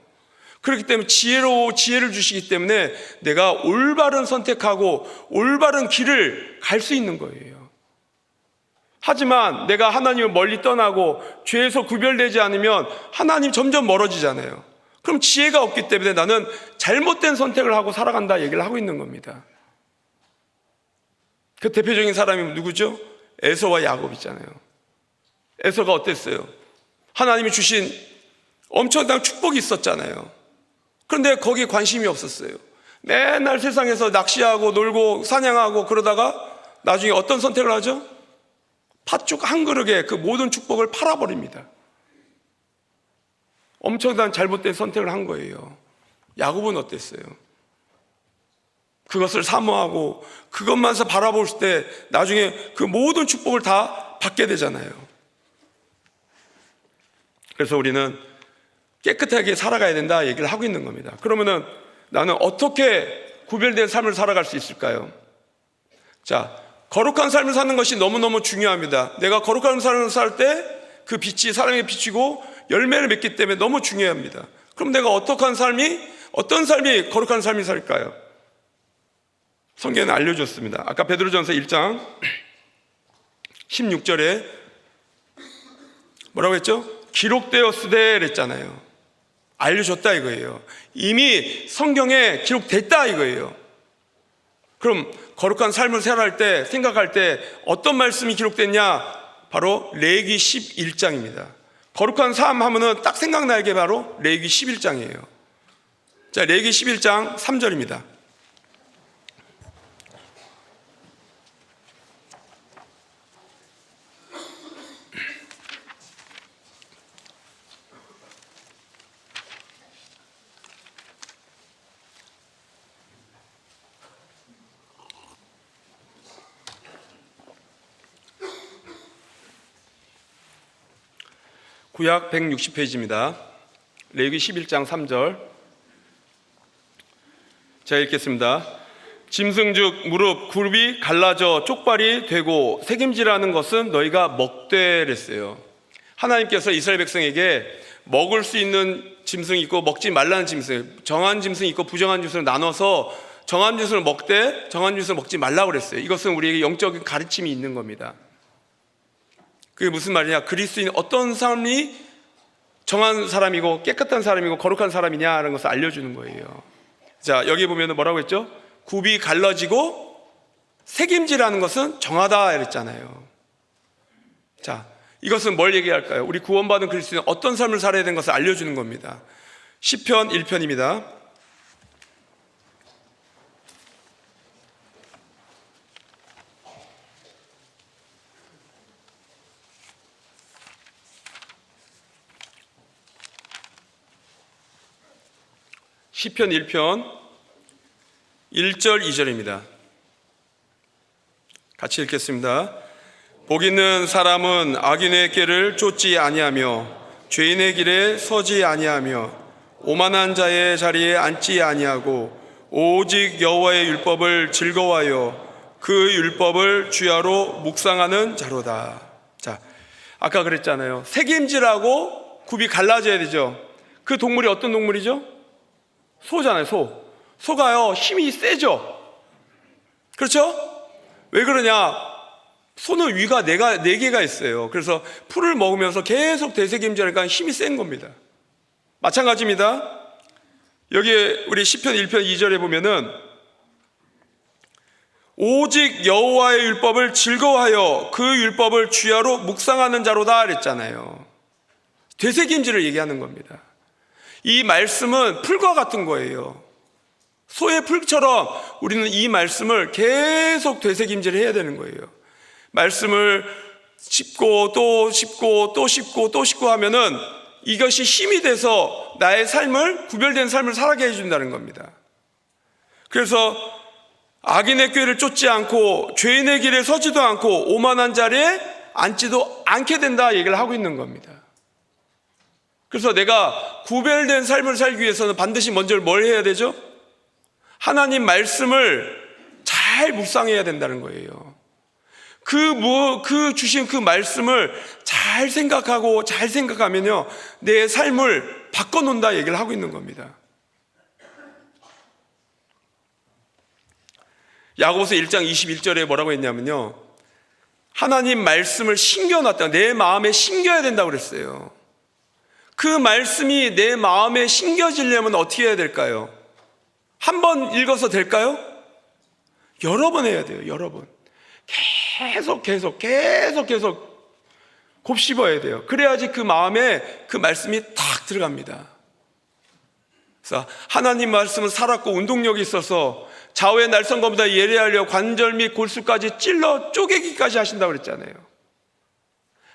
그렇기 때문에 지혜를 주시기 때문에 내가 올바른 선택하고 올바른 길을 갈 수 있는 거예요. 하지만 내가 하나님을 멀리 떠나고 죄에서 구별되지 않으면 하나님 점점 멀어지잖아요. 그럼 지혜가 없기 때문에 나는 잘못된 선택을 하고 살아간다 얘기를 하고 있는 겁니다. 그 대표적인 사람이 누구죠? 에서와 야곱 있잖아요. 에서가 어땠어요? 하나님이 주신 엄청난 축복이 있었잖아요. 그런데 거기에 관심이 없었어요. 맨날 세상에서 낚시하고 놀고 사냥하고 그러다가 나중에 어떤 선택을 하죠? 팥죽 한 그릇에 그 모든 축복을 팔아버립니다. 엄청난 잘못된 선택을 한 거예요. 야곱은 어땠어요? 그것을 사모하고 그것만서 바라볼 때 나중에 그 모든 축복을 다 받게 되잖아요. 그래서 우리는 깨끗하게 살아가야 된다 얘기를 하고 있는 겁니다. 그러면은 나는 어떻게 구별된 삶을 살아갈 수 있을까요? 자, 거룩한 삶을 사는 것이 너무너무 중요합니다. 내가 거룩한 삶을 살 때 그 빛이 사랑에 비치고 열매를 맺기 때문에 너무 중요합니다. 그럼 내가 어떤 삶이 거룩한 삶이 살까요? 성경에는 알려줬습니다. 아까 베드로전서 1장 16절에 뭐라고 했죠? 기록되었으되 그랬잖아요. 알려줬다 이거예요. 이미 성경에 기록됐다 이거예요. 그럼 거룩한 삶을 살아갈 때, 생각할 때 어떤 말씀이 기록됐냐? 바로 레위기 11장입니다. 거룩한 삶 하면은 딱 생각나는 게 바로 레위기 11장이에요. 자, 레위기 11장 3절입니다. 구약 160페이지입니다. 레위기 11장 3절. 제가 읽겠습니다. 짐승 즉 무릎, 굽이 갈라져 쪽발이 되고 새김질하는 것은 너희가 먹되 그랬어요. 하나님께서 이스라엘 백성에게 먹을 수 있는 짐승이 있고 먹지 말라는 짐승, 정한 짐승이 있고 부정한 짐승을 나눠서 정한 짐승을 먹되 정한 짐승을 먹지 말라고 그랬어요. 이것은 우리에게 영적인 가르침이 있는 겁니다. 그게 무슨 말이냐? 그리스도인 어떤 사람이 정한 사람이고 깨끗한 사람이고 거룩한 사람이냐라는 것을 알려주는 거예요. 자, 여기 보면 뭐라고 했죠? 굽이 갈라지고 새김질하는 것은 정하다 이랬잖아요. 자, 이것은 뭘 얘기할까요? 우리 구원받은 그리스도인은 어떤 삶을 살아야 되는 것을 알려주는 겁니다. 시편 1편입니다. 시편 1편 1절 2절입니다. 같이 읽겠습니다. 복 있는 사람은 악인의 길을 쫓지 아니하며 죄인의 길에 서지 아니하며 오만한 자의 자리에 앉지 아니하고 오직 여호와의 율법을 즐거워하여 그 율법을 주야로 묵상하는 자로다. 자, 아까 그랬잖아요. 새김질하고 굽이 갈라져야 되죠. 그 동물이 어떤 동물이죠? 소잖아요. 소가요 힘이 세죠. 그렇죠? 왜 그러냐? 소는 위가 네 개가 있어요. 그래서 풀을 먹으면서 계속 되새김질하니까 힘이 센 겁니다. 마찬가지입니다. 여기 우리 시편 1편 2절에 보면은 오직 여호와의 율법을 즐거워하여 그 율법을 주야로 묵상하는 자로다 그랬잖아요. 되새김질을 얘기하는 겁니다. 이 말씀은 풀과 같은 거예요. 소의 풀처럼 우리는 이 말씀을 계속 되새김질해야 되는 거예요. 말씀을 씹고 또 씹고 또 씹고 또 씹고 하면은 이것이 힘이 돼서 나의 삶을 구별된 삶을 살아게 해준다는 겁니다. 그래서 악인의 꾀를 쫓지 않고 죄인의 길에 서지도 않고 오만한 자리에 앉지도 않게 된다 얘기를 하고 있는 겁니다. 그래서 내가 구별된 삶을 살기 위해서는 반드시 먼저 뭘 해야 되죠? 하나님 말씀을 잘 묵상해야 된다는 거예요. 그 주신 그 말씀을 잘 생각하고 잘 생각하면요, 내 삶을 바꿔놓는다 얘기를 하고 있는 겁니다. 야고보서 1장 21절에 뭐라고 했냐면요, 하나님 말씀을 심겨놨다. 내 마음에 심겨야 된다고 그랬어요. 그 말씀이 내 마음에 심겨지려면 어떻게 해야 될까요? 한 번 읽어서 될까요? 여러 번 해야 돼요. 여러 번. 계속 곱씹어야 돼요. 그래야지 그 마음에 그 말씀이 탁 들어갑니다. 그래서 하나님 말씀은 살았고 운동력이 있어서 좌우의 날선검보다 예리하려 관절 및 골수까지 찔러 쪼개기까지 하신다고 그랬잖아요.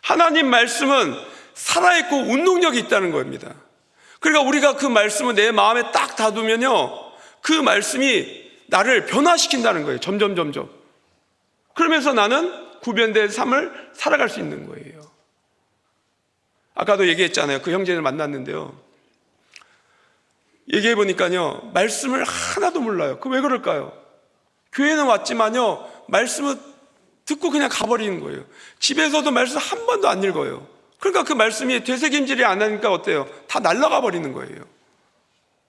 하나님 말씀은 살아있고 운동력이 있다는 겁니다. 그러니까 우리가 그 말씀을 내 마음에 딱 다두면요, 그 말씀이 나를 변화시킨다는 거예요. 점점. 그러면서 나는 구변된 삶을 살아갈 수 있는 거예요. 아까도 얘기했잖아요. 그 형제를 만났는데요. 얘기해 보니까요, 말씀을 하나도 몰라요. 그 왜 그럴까요? 교회는 왔지만요, 말씀을 듣고 그냥 가버리는 거예요. 집에서도 말씀 한 번도 안 읽어요. 그러니까 그 말씀이 되새김질이 안 하니까 어때요? 다 날아가 버리는 거예요.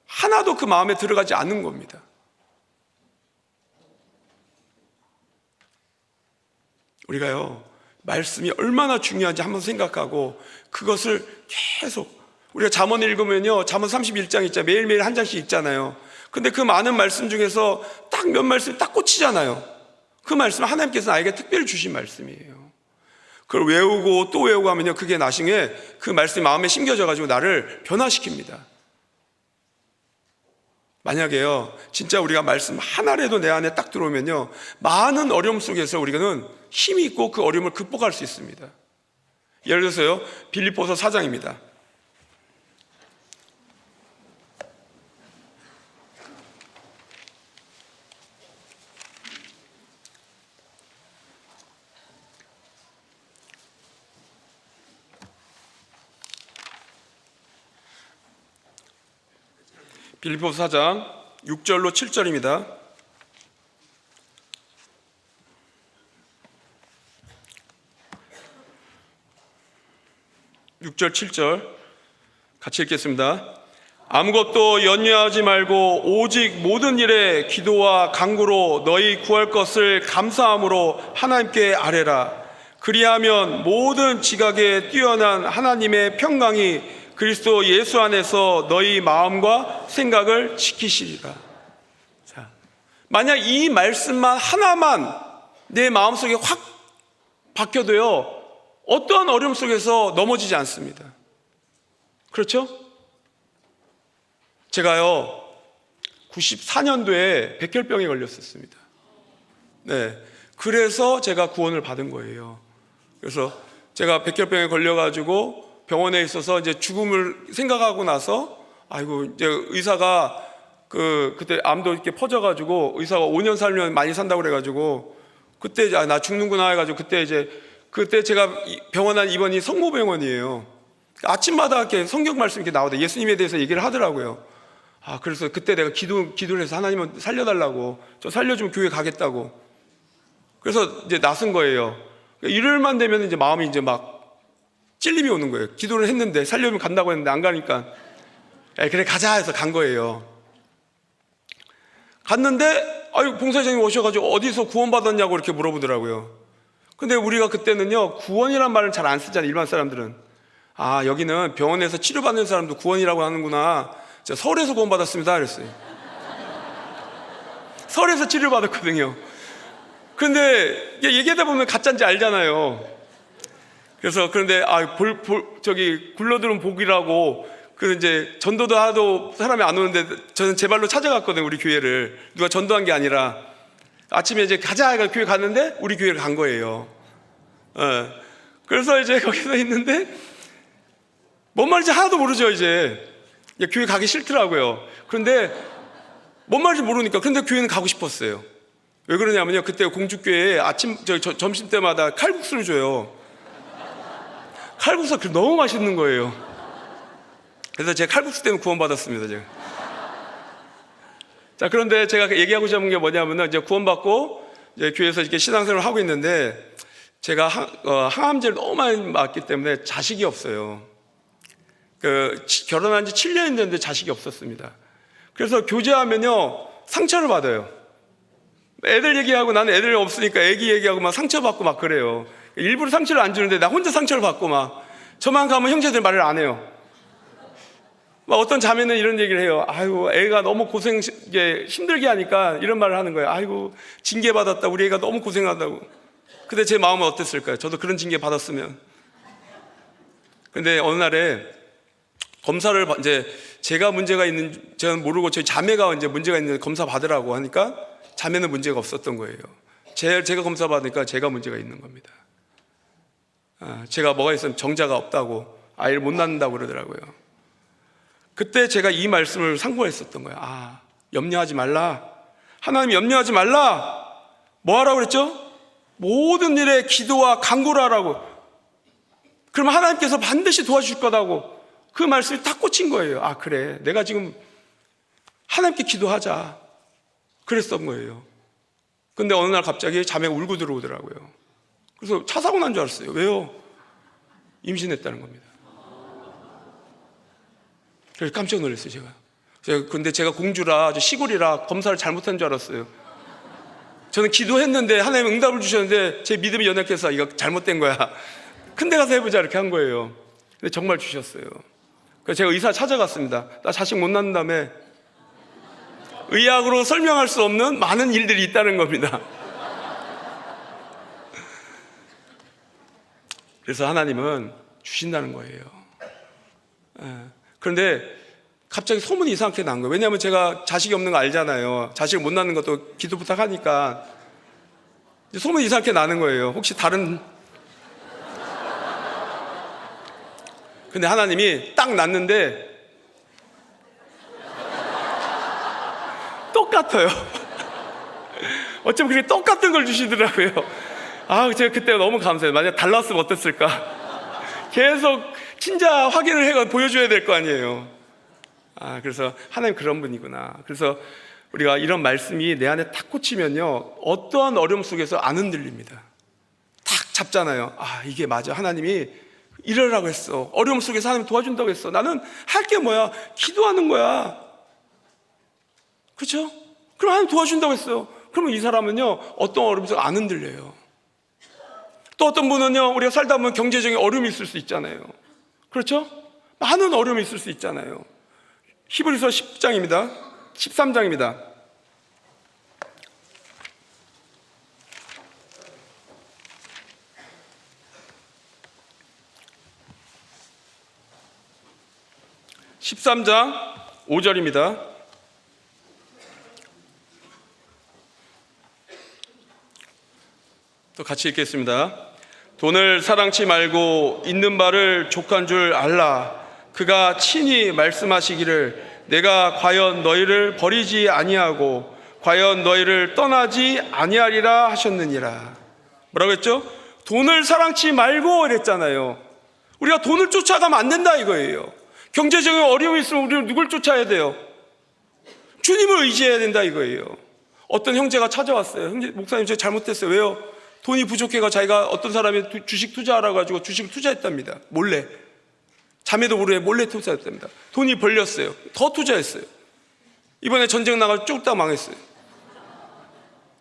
하나도 그 마음에 들어가지 않는 겁니다. 우리가요, 말씀이 얼마나 중요한지 한번 생각하고 그것을 계속, 우리가 잠언 읽으면요, 잠언 31장 있잖아요. 매일매일 한 장씩 읽잖아요. 근데 그 많은 말씀 중에서 딱 몇 말씀이 딱 꽂히잖아요. 그 말씀은 하나님께서 나에게 특별히 주신 말씀이에요. 그걸 외우고 또 외우고 하면요, 그게 나중에 그 말씀이 마음에 심겨져가지고 나를 변화시킵니다. 만약에요, 진짜 우리가 말씀 하나라도 내 안에 딱 들어오면요, 많은 어려움 속에서 우리는 힘이 있고 그 어려움을 극복할 수 있습니다. 예를 들어서요, 빌립보서 4장입니다. 빌립보서 4장 6절로 7절입니다. 6절 7절 같이 읽겠습니다. 아무것도 연유하지 말고 오직 모든 일에 기도와 간구로 너희 구할 것을 감사함으로 하나님께 아뢰라. 그리하면 모든 지각에 뛰어난 하나님의 평강이 그리스도 예수 안에서 너희 마음과 생각을 지키시리라. 자, 만약 이 말씀만 하나만 내 마음속에 확 박혀도요, 어떠한 어려움 속에서 넘어지지 않습니다. 그렇죠? 제가요, 94년도에 백혈병에 걸렸었습니다. 네, 그래서 제가 구원을 받은 거예요. 그래서 제가 백혈병에 걸려가지고 병원에 있어서 이제 죽음을 생각하고 나서, 아이고, 이제 의사가 그때 암도 이렇게 퍼져가지고 의사가 5년 살면 많이 산다고 그래가지고, 그때 나 죽는구나 해가지고 그때 제가 병원 한 입원이 성모병원이에요. 아침마다 이렇게 성경 말씀 이렇게 나오다 예수님에 대해서 얘기를 하더라고요. 그래서 그때 내가 기도를 해서 하나님은 살려달라고, 저 살려주면 교회 가겠다고. 그래서 이제 나선 거예요. 일요일만 되면 이제 마음이 이제 막 찔림이 오는 거예요. 기도를 했는데, 살려면 간다고 했는데 안 가니까, 그래 가자 해서 간 거예요. 갔는데 봉사장님 오셔가지고 어디서 구원받았냐고 이렇게 물어보더라고요. 근데 우리가 그때는요, 구원이란 말은 잘 안 쓰잖아요, 일반 사람들은. 여기는 병원에서 치료받는 사람도 구원이라고 하는구나. 제가 서울에서 구원받았습니다 그랬어요. 서울에서 치료받았거든요. 근데 얘기하다 보면 가짜인지 알잖아요. 그런데 저기 굴러들은 복이라고, 이제 전도도 하도 사람이 안 오는데 저는 제 발로 찾아갔거든요, 우리 교회를. 누가 전도한 게 아니라. 아침에 이제 가자 해가 교회 갔는데 우리 교회를 간 거예요. 그래서 이제 거기서 있는데 뭔 말인지 하나도 모르죠. 이제 교회 가기 싫더라고요. 그런데 뭔 말인지 모르니까, 근데 교회는 가고 싶었어요. 왜 그러냐면요, 그때 공주교회에 점심 때마다 칼국수를 줘요. 칼국수가 너무 맛있는 거예요. 그래서 제가 칼국수 때문에 구원받았습니다, 제가. 자, 그런데 제가 얘기하고자 하는 게 뭐냐면은, 이제 구원받고 이제 교회에서 이렇게 신앙생활을 하고 있는데, 제가 항암제를 너무 많이 맞기 때문에 자식이 없어요. 결혼한 지 7년이 됐는데 자식이 없었습니다. 그래서 교제하면요, 상처를 받아요. 애들 얘기하고, 나는 애들 없으니까 애기 얘기하고 막 상처받고 막 그래요. 일부러 상처를 안 주는데 나 혼자 상처를 받고 막, 저만 가면 형제들 말을 안 해요. 막 어떤 자매는 이런 얘기를 해요. 애가 너무 힘들게 하니까 이런 말을 하는 거예요. 징계받았다, 우리 애가 너무 고생한다고. 근데 제 마음은 어땠을까요? 저도 그런 징계 받았으면. 근데 어느 날에 검사를 이제 제가 모르고 저희 자매가 이제 문제가 있는 검사 받으라고 하니까 자매는 문제가 없었던 거예요. 제가 검사 받으니까 제가 문제가 있는 겁니다. 제가 뭐가 있으면 정자가 없다고, 아이를 못 낳는다고 그러더라고요. 그때 제가 이 말씀을 상고했었던 거예요. 염려하지 말라. 하나님 염려하지 말라. 뭐 하라고 그랬죠? 모든 일에 기도와 간구를 하라고. 그러면 하나님께서 반드시 도와주실 거다고. 그 말씀이 딱 꽂힌 거예요. 아, 그래, 내가 지금 하나님께 기도하자 그랬던 거예요. 근데 어느 날 갑자기 자매가 울고 들어오더라고요. 그래서 차 사고 난 줄 알았어요. 왜요? 임신했다는 겁니다. 그래서 깜짝 놀랐어요. 근데 제가 공주라 시골이라 검사를 잘못한 줄 알았어요. 저는 기도했는데 하나님 응답을 주셨는데 제 믿음이 연약해서 이거 잘못된 거야, 큰 데 가서 해보자 이렇게 한 거예요. 근데 정말 주셨어요. 그래서 제가 의사 찾아갔습니다. 나 자식 못 낳는다며. 의학으로 설명할 수 없는 많은 일들이 있다는 겁니다. 그래서 하나님은 주신다는 거예요. 그런데 갑자기 소문이 이상하게 난 거예요. 왜냐하면 제가 자식이 없는 거 알잖아요. 자식을 못 낳는 것도 기도 부탁하니까 소문이 이상하게 나는 거예요. 혹시 다른. 근데 하나님이 딱 낳는데 똑같아요. 어쩜 그렇게 똑같은 걸 주시더라고요. 아, 제가 그때 너무 감사해요. 만약 달랐으면 어땠을까. 계속 진짜 확인을 해가 보여줘야 될 거 아니에요. 아, 그래서 하나님 그런 분이구나. 그래서 우리가 이런 말씀이 내 안에 탁 꽂히면요, 어떠한 어려움 속에서 안 흔들립니다. 탁 잡잖아요. 아, 이게 맞아. 하나님이 이러라고 했어. 어려움 속에서 하나님 도와준다고 했어. 나는 할 게 뭐야? 기도하는 거야. 그렇죠? 그럼 하나님 도와준다고 했어요. 그러면 이 사람은요, 어떤 어려움 속에서 안 흔들려요. 또 어떤 분은요, 우리가 살다 보면 경제적인 어려움이 있을 수 있잖아요. 그렇죠? 많은 어려움이 있을 수 있잖아요. 히브리서 10장입니다. 13장입니다. (13장) 5절입니다. 또 같이 읽겠습니다. 돈을 사랑치 말고 있는 바를 족한 줄 알라. 그가 친히 말씀하시기를 내가 과연 너희를 버리지 아니하고 과연 너희를 떠나지 아니하리라 하셨느니라. 뭐라고 했죠? 돈을 사랑치 말고 이랬잖아요. 우리가 돈을 쫓아가면 안 된다 이거예요. 경제적인 어려움이 있으면 우리는 누굴 쫓아야 돼요? 주님을 의지해야 된다 이거예요. 어떤 형제가 찾아왔어요. 형제, 목사님 저 잘못했어요. 왜요? 돈이 부족해가 자기가 어떤 사람이 주식 투자하라고 가지고 주식을 투자했답니다. 몰래. 자매도 모르게 몰래 투자했답니다. 돈이 벌렸어요. 더 투자했어요. 이번에 전쟁 나가서 쭉 다 망했어요.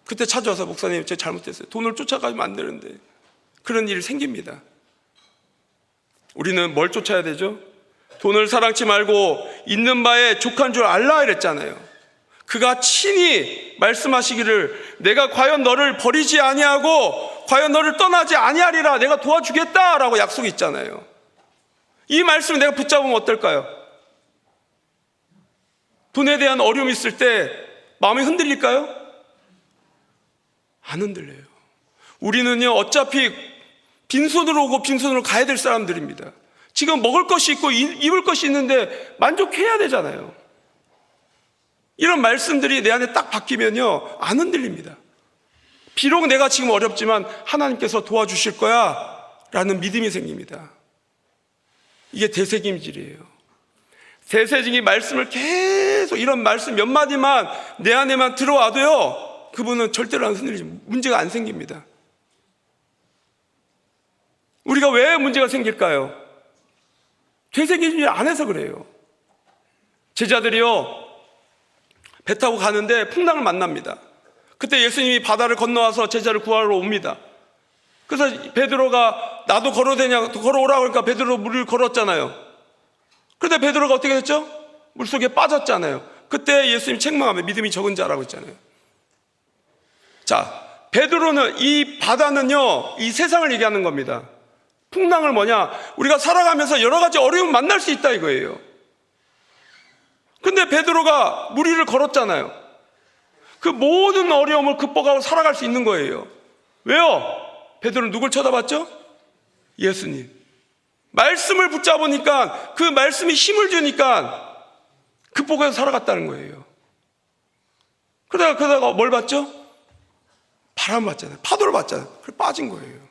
그때 찾아와서 목사님 제가 잘못했어요. 돈을 쫓아가면 안 되는데. 그런 일이 생깁니다. 우리는 뭘 쫓아야 되죠? 돈을 사랑치 말고 있는 바에 족한 줄 알라 이랬잖아요. 그가 친히 말씀하시기를 내가 과연 너를 버리지 아니하고 과연 너를 떠나지 아니하리라. 내가 도와주겠다라고 약속이 있잖아요. 이 말씀을 내가 붙잡으면 어떨까요? 돈에 대한 어려움이 있을 때 마음이 흔들릴까요? 안 흔들려요. 우리는요, 어차피 빈손으로 오고 빈손으로 가야 될 사람들입니다. 지금 먹을 것이 있고 입을 것이 있는데 만족해야 되잖아요. 이런 말씀들이 내 안에 딱 박히면요, 안 흔들립니다. 비록 내가 지금 어렵지만 하나님께서 도와주실 거야 라는 믿음이 생깁니다. 이게 대세김질이에요. 대세직이 말씀을 계속 이런 말씀 몇 마디만 내 안에만 들어와도요, 그분은 절대로 안 흔들리지, 문제가 안 생깁니다. 우리가 왜 문제가 생길까요? 되새김질 안 해서 그래요. 제자들이요, 배 타고 가는데 풍랑을 만납니다. 그때 예수님이 바다를 건너와서 제자를 구하러 옵니다. 그래서 베드로가 나도 걸어오라고 하니까 베드로 물을 걸었잖아요. 그런데 베드로가 어떻게 됐죠? 물속에 빠졌잖아요. 그때 예수님이 책망하며 믿음이 적은 자라고 했잖아요. 자, 베드로는, 이 바다는요, 이 세상을 얘기하는 겁니다. 풍랑을 뭐냐? 우리가 살아가면서 여러 가지 어려움을 만날 수 있다 이거예요. 근데 베드로가 물 위를 걸었잖아요. 그 모든 어려움을 극복하고 살아갈 수 있는 거예요. 왜요? 베드로는 누굴 쳐다봤죠? 예수님. 말씀을 붙잡으니까, 그 말씀이 힘을 주니까 극복해서 살아갔다는 거예요. 그러다가 뭘 봤죠? 바람 봤잖아요. 파도를 봤잖아요. 그래서 빠진 거예요.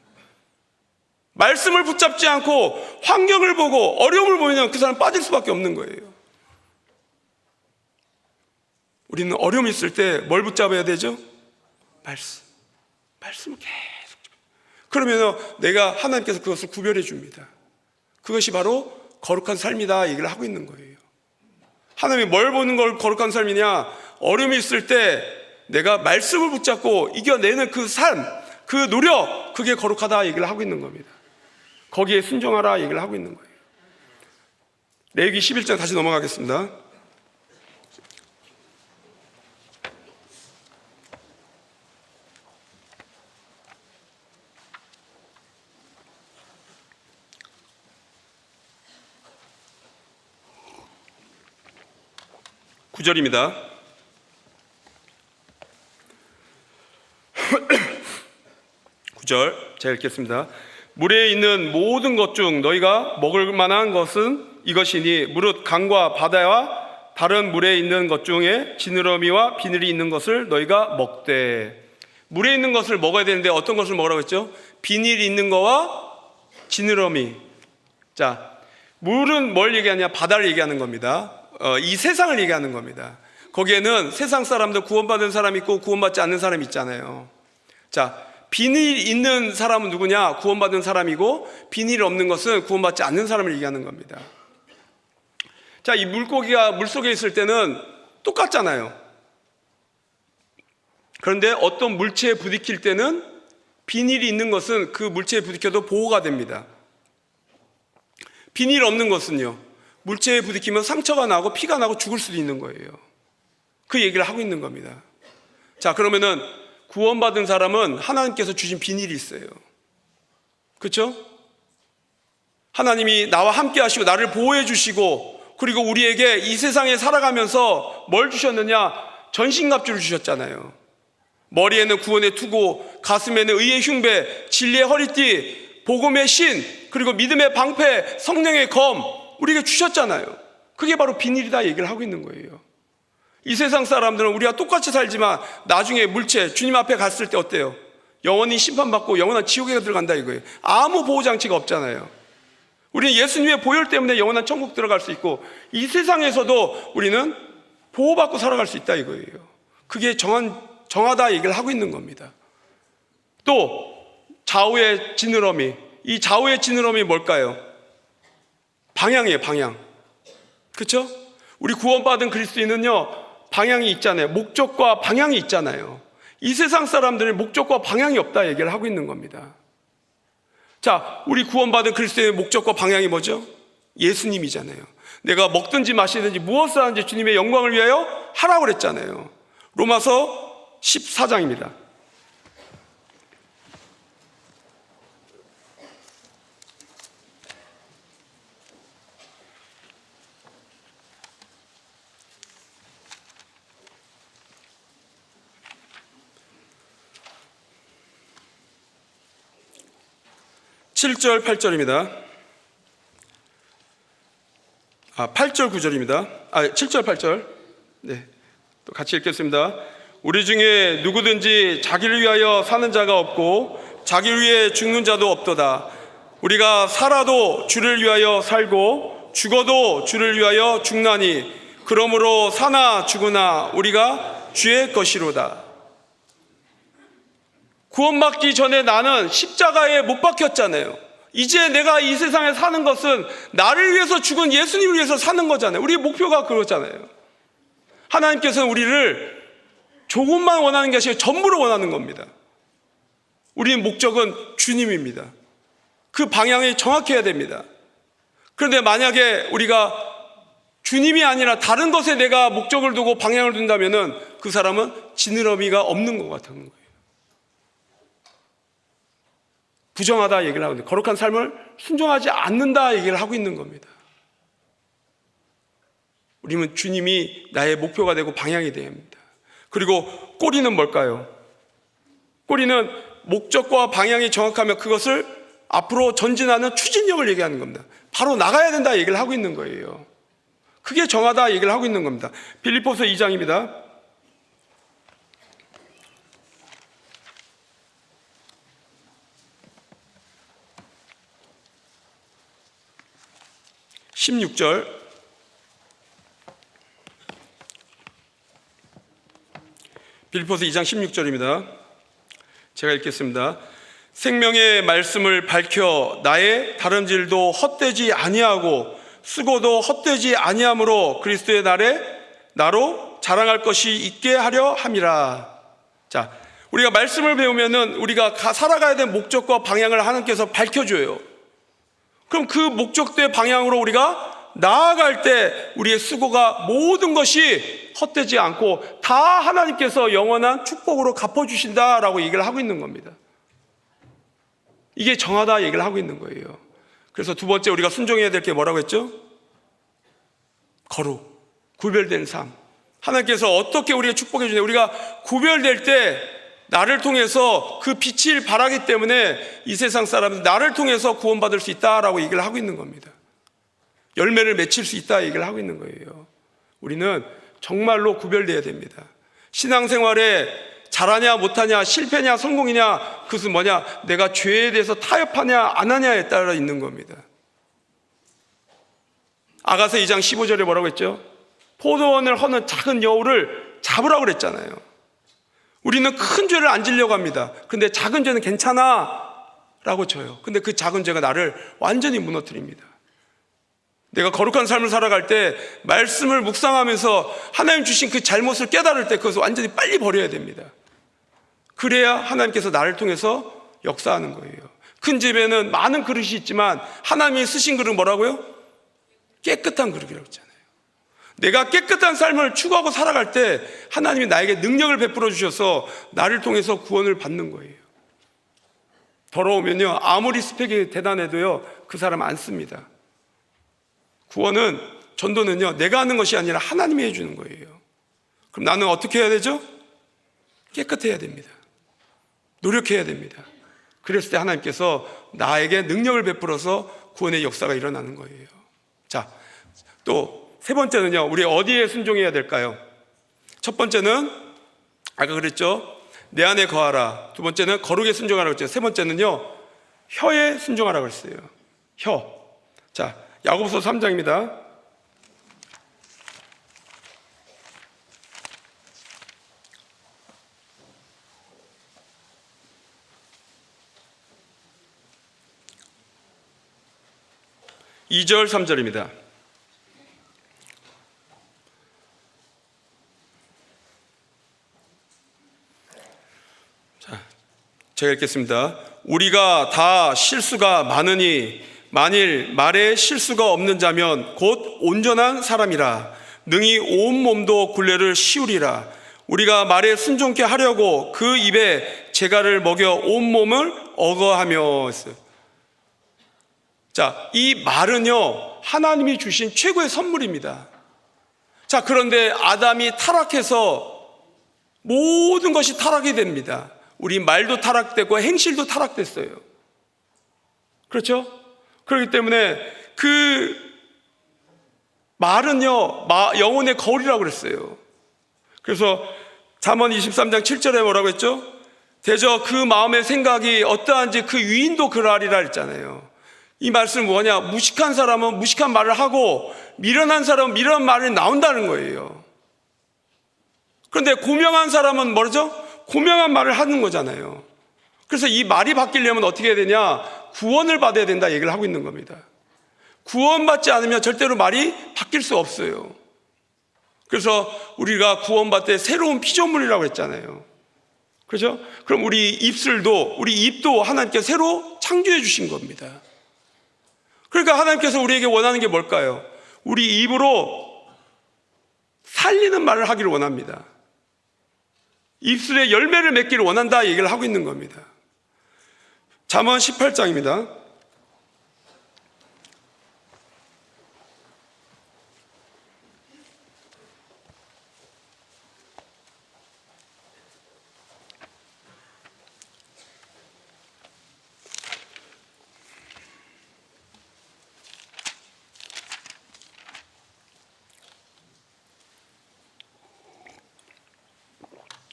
말씀을 붙잡지 않고 환경을 보고 어려움을 보이면 그 사람 빠질 수밖에 없는 거예요. 우리는 어려움이 있을 때 뭘 붙잡아야 되죠? 말씀을 계속. 그러면 내가 하나님께서 그것을 구별해 줍니다. 그것이 바로 거룩한 삶이다 얘기를 하고 있는 거예요. 하나님이 뭘 보는 걸 거룩한 삶이냐? 어려움이 있을 때 내가 말씀을 붙잡고 이겨내는 그 삶, 그 노력, 그게 거룩하다 얘기를 하고 있는 겁니다. 거기에 순종하라 얘기를 하고 있는 거예요. 레위기 11장 다시 넘어가겠습니다. (9절입니다) 9절 제가 읽겠습니다. 물에 있는 모든 것 중 너희가 먹을 만한 것은 이것이니 무릇 강과 바다와 다른 물에 있는 것 중에 지느러미와 비늘이 있는 것을 너희가 먹되. 물에 있는 것을 먹어야 되는데 어떤 것을 먹으라고 했죠? 비닐이 있는 거와 지느러미. 자, 물은 뭘 얘기하냐? 바다를 얘기하는 겁니다. 이 세상을 얘기하는 겁니다. 거기에는 세상 사람들, 구원받은 사람 있고 구원받지 않는 사람 있잖아요. 자, 비닐이 있는 사람은 누구냐? 구원받은 사람이고, 비닐이 없는 것은 구원받지 않는 사람을 얘기하는 겁니다. 자, 이 물고기가 물속에 있을 때는 똑같잖아요. 그런데 어떤 물체에 부딪힐 때는 비닐이 있는 것은 그 물체에 부딪혀도 보호가 됩니다. 비닐 없는 것은요, 물체에 부딪히면 상처가 나고 피가 나고 죽을 수도 있는 거예요. 그 얘기를 하고 있는 겁니다. 자, 그러면은 구원받은 사람은 하나님께서 주신 비닐이 있어요. 그렇죠? 하나님이 나와 함께 하시고 나를 보호해 주시고, 그리고 우리에게 이 세상에 살아가면서 뭘 주셨느냐? 전신갑주를 주셨잖아요. 머리에는 구원의 투구, 가슴에는 의의 흉배, 진리의 허리띠, 복음의 신, 그리고 믿음의 방패, 성령의 검, 우리에게 주셨잖아요. 그게 바로 비닐이다 얘기를 하고 있는 거예요. 이 세상 사람들은 우리가 똑같이 살지만 나중에 물체, 주님 앞에 갔을 때 어때요? 영원히 심판받고 영원한 지옥에 들어간다 이거예요. 아무 보호장치가 없잖아요. 우리는 예수님의 보혈 때문에 영원한 천국 들어갈 수 있고, 이 세상에서도 우리는 보호받고 살아갈 수 있다 이거예요. 그게 정하다 얘기를 하고 있는 겁니다. 또 좌우의 지느러미, 이 좌우의 지느러미 뭘까요? 방향이에요. 방향. 그렇죠? 우리 구원받은 그리스도인은요, 방향이 있잖아요. 목적과 방향이 있잖아요. 이 세상 사람들은 목적과 방향이 없다 얘기를 하고 있는 겁니다. 자, 우리 구원받은 그리스도인의 목적과 방향이 뭐죠? 예수님이잖아요. 내가 먹든지 마시든지 무엇을 하든지 주님의 영광을 위하여 하라고 그랬잖아요. 로마서 14장입니다. (7절) (8절입니다) 8절 9절입니다. 7절 8절. 네, 또 같이 읽겠습니다. 우리 중에 누구든지 자기를 위하여 사는 자가 없고 자기를 위해 죽는 자도 없도다. 우리가 살아도 주를 위하여 살고 죽어도 주를 위하여 죽나니 그러므로 사나 죽으나 우리가 주의 것이로다. 구원받기 전에 나는 십자가에 못 박혔잖아요. 이제 내가 이 세상에 사는 것은 나를 위해서 죽은 예수님을 위해서 사는 거잖아요. 우리의 목표가 그거잖아요. 하나님께서는 우리를 조금만 원하는 게 아니라 전부를 원하는 겁니다. 우리의 목적은 주님입니다. 그 방향이 정확해야 됩니다. 그런데 만약에 우리가 주님이 아니라 다른 것에 내가 목적을 두고 방향을 둔다면 그 사람은 지느러미가 없는 것 같은 거예요. 부정하다 얘기를 하고 있는데, 거룩한 삶을 순종하지 않는다 얘기를 하고 있는 겁니다. 우리는 주님이 나의 목표가 되고 방향이 되어야 합니다. 그리고 꼬리는 뭘까요? 꼬리는 목적과 방향이 정확하면 그것을 앞으로 전진하는 추진력을 얘기하는 겁니다. 바로 나가야 된다 얘기를 하고 있는 거예요. 그게 정하다 얘기를 하고 있는 겁니다. 빌립보서 2장입니다. 16절, 빌립보서 2장 16절입니다. 제가 읽겠습니다. 생명의 말씀을 밝혀 나의 다름질도 헛되지 아니하고 수고도 헛되지 아니함으로 그리스도의 날에 나로 자랑할 것이 있게 하려 함이라. 자, 우리가 말씀을 배우면은 우리가 살아가야 될 목적과 방향을 하나님께서 밝혀줘요. 그럼 그 목적대 방향으로 우리가 나아갈 때 우리의 수고가 모든 것이 헛되지 않고 다 하나님께서 영원한 축복으로 갚아주신다라고 얘기를 하고 있는 겁니다. 이게 정하다 얘기를 하고 있는 거예요. 그래서 두 번째 우리가 순종해야 될 게 뭐라고 했죠? 거룩, 구별된 삶. 하나님께서 어떻게 우리가 축복해 주냐. 우리가 구별될 때 나를 통해서 그 빛을 발하기 때문에 이 세상 사람은 나를 통해서 구원받을 수 있다라고 얘기를 하고 있는 겁니다. 열매를 맺힐 수 있다 얘기를 하고 있는 거예요. 우리는 정말로 구별돼야 됩니다. 신앙생활에 잘하냐 못하냐 실패냐 성공이냐 그것은 뭐냐, 내가 죄에 대해서 타협하냐 안 하냐에 따라 있는 겁니다. 아가서 2장 15절에 뭐라고 했죠? 포도원을 허는 작은 여우를 잡으라고 그랬잖아요. 우리는 큰 죄를 안 지려고 합니다. 근데 작은 죄는 괜찮아 라고 쳐요. 근데 그 작은 죄가 나를 완전히 무너뜨립니다. 내가 거룩한 삶을 살아갈 때 말씀을 묵상하면서 하나님 주신 그 잘못을 깨달을 때 그것을 완전히 빨리 버려야 됩니다. 그래야 하나님께서 나를 통해서 역사하는 거예요. 큰 집에는 많은 그릇이 있지만 하나님이 쓰신 그릇은 뭐라고요? 깨끗한 그릇이라고 했잖아요. 내가 깨끗한 삶을 추구하고 살아갈 때 하나님이 나에게 능력을 베풀어 주셔서 나를 통해서 구원을 받는 거예요. 더러우면요, 아무리 스펙이 대단해도요 그 사람 안 씁니다. 구원은, 전도는요 내가 하는 것이 아니라 하나님이 해주는 거예요. 그럼 나는 어떻게 해야 되죠? 깨끗해야 됩니다. 노력해야 됩니다. 그랬을 때 하나님께서 나에게 능력을 베풀어서 구원의 역사가 일어나는 거예요. 자, 또 세 번째는요, 우리 어디에 순종해야 될까요? 첫 번째는 아까 그랬죠, 내 안에 거하라. 두 번째는 거룩에 순종하라고 했죠. 세 번째는요, 혀에 순종하라고 했어요. 혀. 자, 야고보서 3장입니다. (2절) (3절입니다) 자, 제가 읽겠습니다. 우리가 다 실수가 많으니 만일 말에 실수가 없는 자면 곧 온전한 사람이라 능히 온 몸도 굴레를 씌우리라. 우리가 말에 순종케 하려고 그 입에 재갈을 먹여 온 몸을 억어하며 했어요. 자, 이 말은요 하나님이 주신 최고의 선물입니다. 자, 그런데 아담이 타락해서 모든 것이 타락이 됩니다. 우리 말도 타락됐고 행실도 타락됐어요. 그렇죠? 그렇기 때문에 그 말은요 영혼의 거울이라고 그랬어요. 그래서 잠언 23장 7절에 뭐라고 했죠? 대저 그 마음의 생각이 어떠한지 그 유인도 그러하리라 했잖아요. 이 말씀은 뭐냐, 무식한 사람은 무식한 말을 하고 미련한 사람은 미련한 말이 나온다는 거예요. 그런데 고명한 사람은 뭐죠? 고명한 말을 하는 거잖아요. 그래서 이 말이 바뀌려면 어떻게 해야 되냐, 구원을 받아야 된다 얘기를 하고 있는 겁니다. 구원받지 않으면 절대로 말이 바뀔 수 없어요. 그래서 우리가 구원받을 때 새로운 피조물이라고 했잖아요. 그렇죠? 그럼 우리 입술도, 우리 입도 하나님께서 새로 창조해 주신 겁니다. 그러니까 하나님께서 우리에게 원하는 게 뭘까요? 우리 입으로 살리는 말을 하기를 원합니다. 입술에 열매를 맺기를 원한다 얘기를 하고 있는 겁니다. 잠언 18장입니다.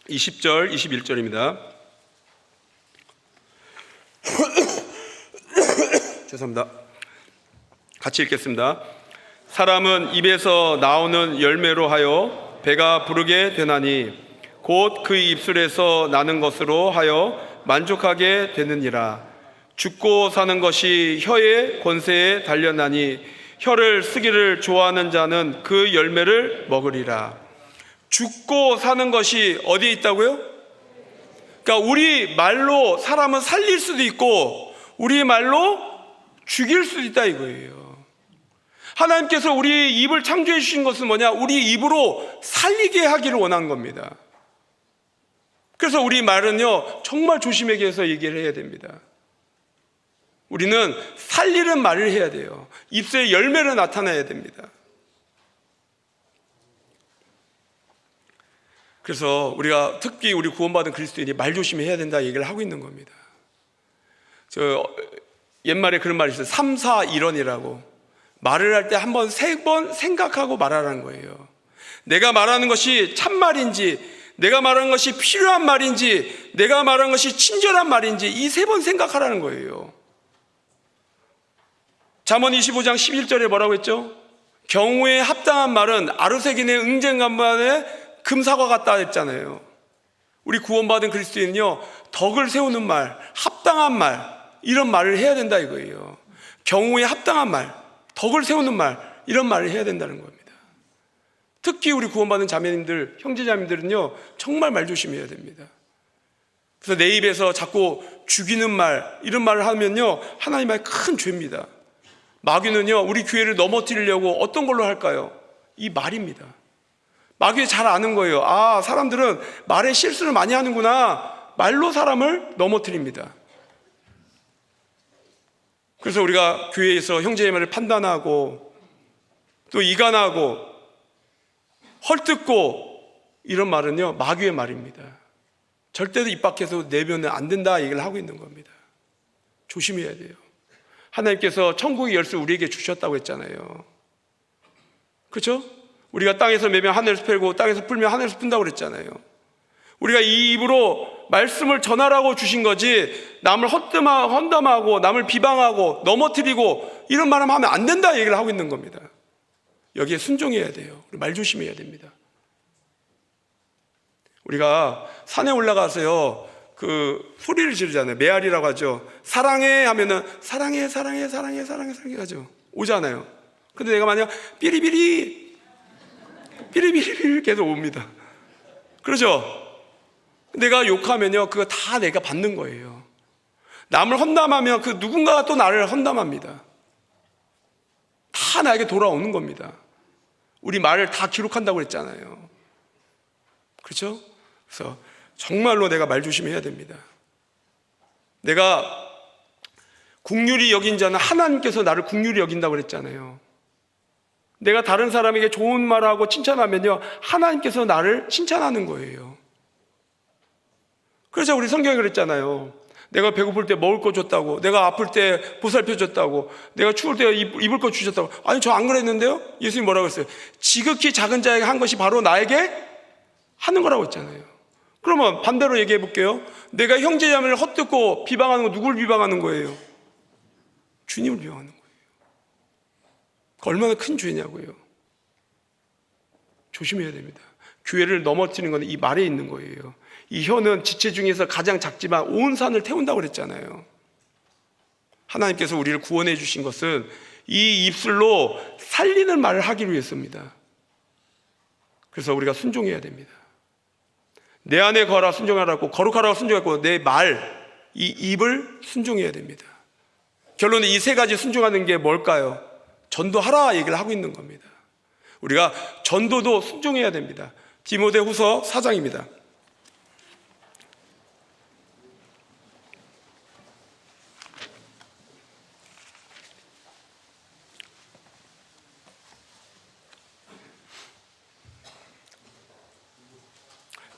(20절) (21절입니다) 죄송합니다. 같이 읽겠습니다. 사람은 입에서 나오는 열매로 하여 배가 부르게 되나니 곧 그 입술에서 나는 것으로 하여 만족하게 되느니라. 죽고 사는 것이 혀의 권세에 달렸나니 혀를 쓰기를 좋아하는 자는 그 열매를 먹으리라. 죽고 사는 것이 어디에 있다고요? 그러니까 우리 말로 사람은 살릴 수도 있고 우리 말로 죽일 수도 있다 이거예요. 하나님께서 우리 입을 창조해 주신 것은 뭐냐? 우리 입으로 살리게 하기를 원한 겁니다. 그래서 우리 말은요 정말 조심하게 해서 얘기를 해야 됩니다. 우리는 살리는 말을 해야 돼요. 입술의 열매를 나타내야 됩니다. 그래서 우리가 특히 우리 구원받은 그리스도인이 말 조심해야 된다 얘기를 하고 있는 겁니다. 옛말에 그런 말이 있어요. 3, 4, 1원이라고. 말을 할 때 한 번, 3번 생각하고 말하라는 거예요. 내가 말하는 것이 참말인지, 내가 말하는 것이 필요한 말인지, 내가 말하는 것이 친절한 말인지 이 3번 생각하라는 거예요. 잠언 25장 11절에 뭐라고 했죠? 경우에 합당한 말은 아르세긴의 응쟁간만에 금사과 같다 했잖아요. 우리 구원받은 그리스도인은요 덕을 세우는 말, 합당한 말, 이런 말을 해야 된다 이거예요. 경우에 합당한 말, 덕을 세우는 말, 이런 말을 해야 된다는 겁니다. 특히 우리 구원받은 자매님들, 형제자매님들은요 정말 말 조심해야 됩니다. 그래서 내 입에서 자꾸 죽이는 말, 이런 말을 하면요 하나님 앞에 큰 죄입니다. 마귀는요 우리 교회를 넘어뜨리려고 어떤 걸로 할까요? 이 말입니다. 마귀 잘 아는 거예요. 아, 사람들은 말에 실수를 많이 하는구나. 말로 사람을 넘어뜨립니다. 그래서 우리가 교회에서 형제자매를 판단하고 또 이간하고 헐뜯고 이런 말은요 마귀의 말입니다. 절대로 입 밖에서 내면 안 된다 얘기를 하고 있는 겁니다. 조심해야 돼요. 하나님께서 천국의 열쇠 우리에게 주셨다고 했잖아요. 그렇죠? 우리가 땅에서 매면 하늘에서 펴고 땅에서 풀면 하늘에서 푼다고 그랬잖아요. 우리가 이 입으로 말씀을 전하라고 주신 거지 남을 헛담하고 남을 비방하고 넘어뜨리고 이런 말하면 하면 안 된다 얘기를 하고 있는 겁니다. 여기에 순종해야 돼요. 말 조심해야 됩니다. 우리가 산에 올라가서요 그 소리를 지르잖아요. 메아리라고 하죠. 사랑해 하면은 사랑해 사랑해 사랑해 사랑해 사랑해 하죠. 오잖아요. 근데 내가 만약 삐리삐리 삐리삐리 계속 옵니다. 그렇죠? 내가 욕하면요 그거 다 내가 받는 거예요. 남을 험담하면 그 누군가가 또 나를 험담합니다. 다 나에게 돌아오는 겁니다. 우리 말을 다 기록한다고 그랬잖아요. 그렇죠? 그래서 정말로 내가 말 조심해야 됩니다. 내가 긍휼히 여긴 자는 하나님께서 나를 긍휼히 여긴다고 그랬잖아요. 내가 다른 사람에게 좋은 말하고 칭찬하면요 하나님께서 나를 칭찬하는 거예요. 그래서 우리 성경에 그랬잖아요. 내가 배고플 때 먹을 거 줬다고, 내가 아플 때 보살펴 줬다고, 내가 추울 때 입을 거 주셨다고. 아니 저 안 그랬는데요? 예수님 뭐라고 했어요? 지극히 작은 자에게 한 것이 바로 나에게 하는 거라고 했잖아요. 그러면 반대로 얘기해 볼게요. 내가 형제자매를 헛듣고 비방하는 거 누굴 비방하는 거예요? 주님을 비방하는 거예요. 얼마나 큰 죄냐고요. 조심해야 됩니다. 교회를 넘어뜨리는 건 이 말에 있는 거예요. 이 혀는 지체 중에서 가장 작지만 온 산을 태운다고 그랬잖아요. 하나님께서 우리를 구원해 주신 것은 이 입술로 살리는 말을 하기 위해서입니다. 그래서 우리가 순종해야 됩니다. 내 안에 거하라 순종하라고, 거룩하라고 순종했고 내 말, 이 입을 순종해야 됩니다. 결론은 이 3가지 순종하는 게 뭘까요? 전도하라 얘기를 하고 있는 겁니다. 우리가 전도도 순종해야 됩니다. 디모데후서 4장입니다.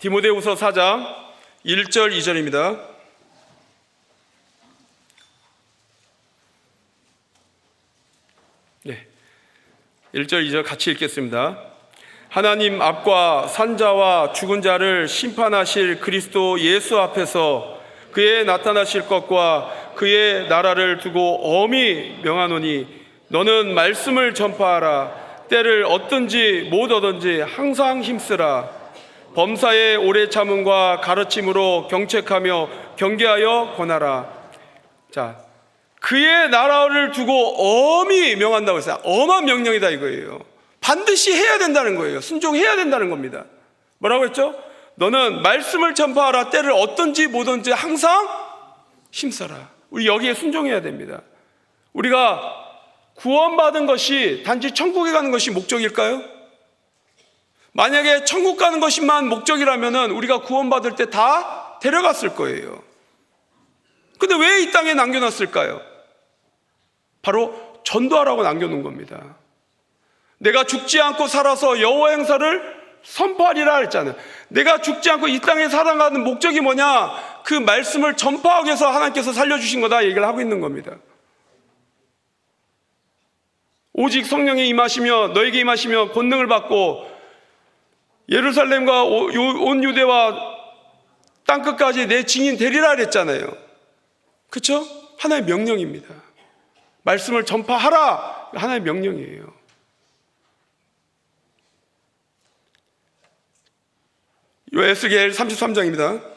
디모데후서 4장 1절 2절입니다. 네, 1절 2절 같이 읽겠습니다. 하나님 앞과 산자와 죽은 자를 심판하실 그리스도 예수 앞에서 그의 나타나실 것과 그의 나라를 두고 엄히 명하노니 너는 말씀을 전파하라. 때를 얻든지 못 얻든지 항상 힘쓰라. 범사의 오래 참음과 가르침으로 경책하며 경계하여 권하라. 자, 그의 나라를 두고 엄히 명한다고 했어요. 엄한 명령이다 이거예요. 반드시 해야 된다는 거예요. 순종해야 된다는 겁니다. 뭐라고 했죠? 너는 말씀을 전파하라. 때를 얻든지 못 얻든지 항상 힘써라. 우리 여기에 순종해야 됩니다. 우리가 구원받은 것이 단지 천국에 가는 것이 목적일까요? 만약에 천국 가는 것만 목적이라면 우리가 구원받을 때 다 데려갔을 거예요. 근데 왜 이 땅에 남겨놨을까요? 바로 전도하라고 남겨놓은 겁니다. 내가 죽지 않고 살아서 여호와 행사를 선포하리라 했잖아요. 내가 죽지 않고 이 땅에 살아가는 목적이 뭐냐? 그 말씀을 전파하기 위해서 하나님께서 살려주신 거다 얘기를 하고 있는 겁니다. 오직 성령이 임하시며 너에게 임하시며 권능을 받고 예루살렘과 온 유대와 땅끝까지 내 증인 되리라 그랬잖아요. 그렇죠? 하나의 명령입니다. 말씀을 전파하라 하나의 명령이에요. 에스겔 33장입니다.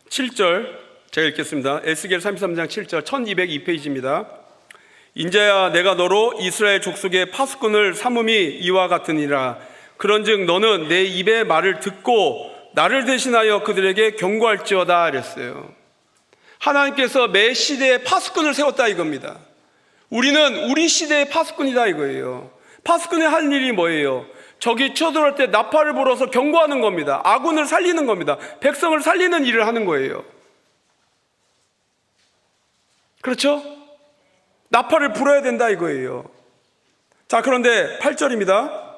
7절 제가 읽겠습니다. 에스겔 33장 7절 1202페이지입니다. 인자야 내가 너로 이스라엘 족속의 파수꾼을 삼음이 이와 같으니라. 그런즉 너는 내 입의 말을 듣고 나를 대신하여 그들에게 경고할지어다 그랬어요. 하나님께서 매 시대에 파수꾼을 세웠다 이겁니다. 우리는 우리 시대의 파수꾼이다 이거예요. 파수꾼이 할 일이 뭐예요? 적이 쳐들어올 때 나팔을 불어서 경고하는 겁니다. 아군을 살리는 겁니다. 백성을 살리는 일을 하는 거예요. 그렇죠? 나팔을 불어야 된다 이거예요. 자, 그런데 8절입니다.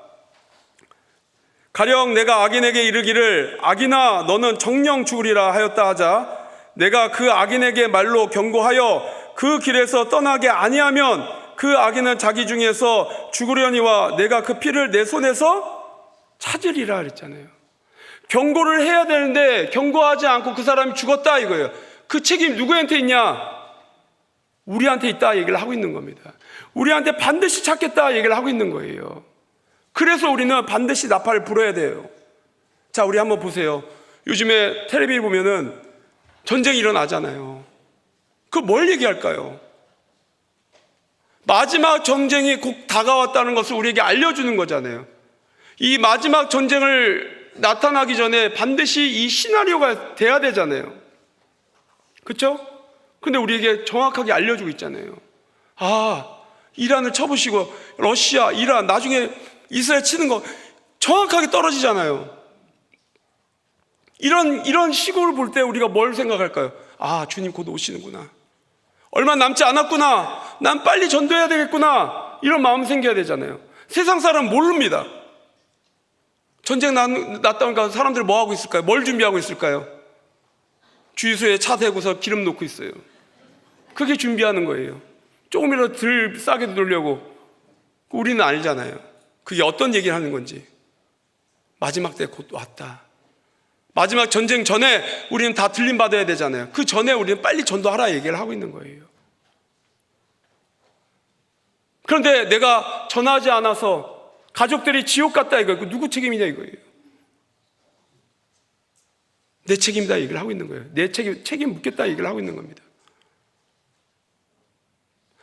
가령 내가 악인에게 이르기를 악인아 너는 정령 죽으리라 하였다 하자 내가 그 악인에게 말로 경고하여 그 길에서 떠나게 아니하면 그 악인은 자기 중에서 죽으려니와 내가 그 피를 내 손에서 찾으리라 그랬잖아요. 경고를 해야 되는데 경고하지 않고 그 사람이 죽었다 이거예요. 그 책임 누구한테 있냐? 우리한테 있다 얘기를 하고 있는 겁니다. 우리한테 반드시 찾겠다 얘기를 하고 있는 거예요. 그래서 우리는 반드시 나팔을 불어야 돼요. 자, 우리 한번 보세요. 요즘에 텔레비 보면은 전쟁이 일어나잖아요. 그 뭘 얘기할까요? 마지막 전쟁이 곧 다가왔다는 것을 우리에게 알려주는 거잖아요. 이 마지막 전쟁을 나타나기 전에 반드시 이 시나리오가 돼야 되잖아요. 그렇죠? 근데 우리에게 정확하게 알려주고 있잖아요. 아, 이란을 쳐부시고 러시아, 이란, 나중에 이스라엘 치는 거 정확하게 떨어지잖아요. 이런 시국을 볼 때 우리가 뭘 생각할까요? 아, 주님 곧 오시는구나. 얼마 남지 않았구나. 난 빨리 전도해야 되겠구나. 이런 마음 생겨야 되잖아요. 세상 사람은 모릅니다. 전쟁 났다니까 사람들 뭐 하고 있을까요? 뭘 준비하고 있을까요? 주유소에 차 대고서 기름 넣고 있어요. 그게 준비하는 거예요. 조금이라도 덜 싸게 돌려고. 우리는 알잖아요. 그게 어떤 얘기를 하는 건지. 마지막 때 곧 왔다. 마지막 전쟁 전에 우리는 다 들림받아야 되잖아요. 그 전에 우리는 빨리 전도하라 얘기를 하고 있는 거예요. 그런데 내가 전하지 않아서 가족들이 지옥 갔다 이거예요. 누구 책임이냐 이거예요. 내 책임이다 얘기를 하고 있는 거예요. 내 책임 묻겠다 얘기를 하고 있는 겁니다.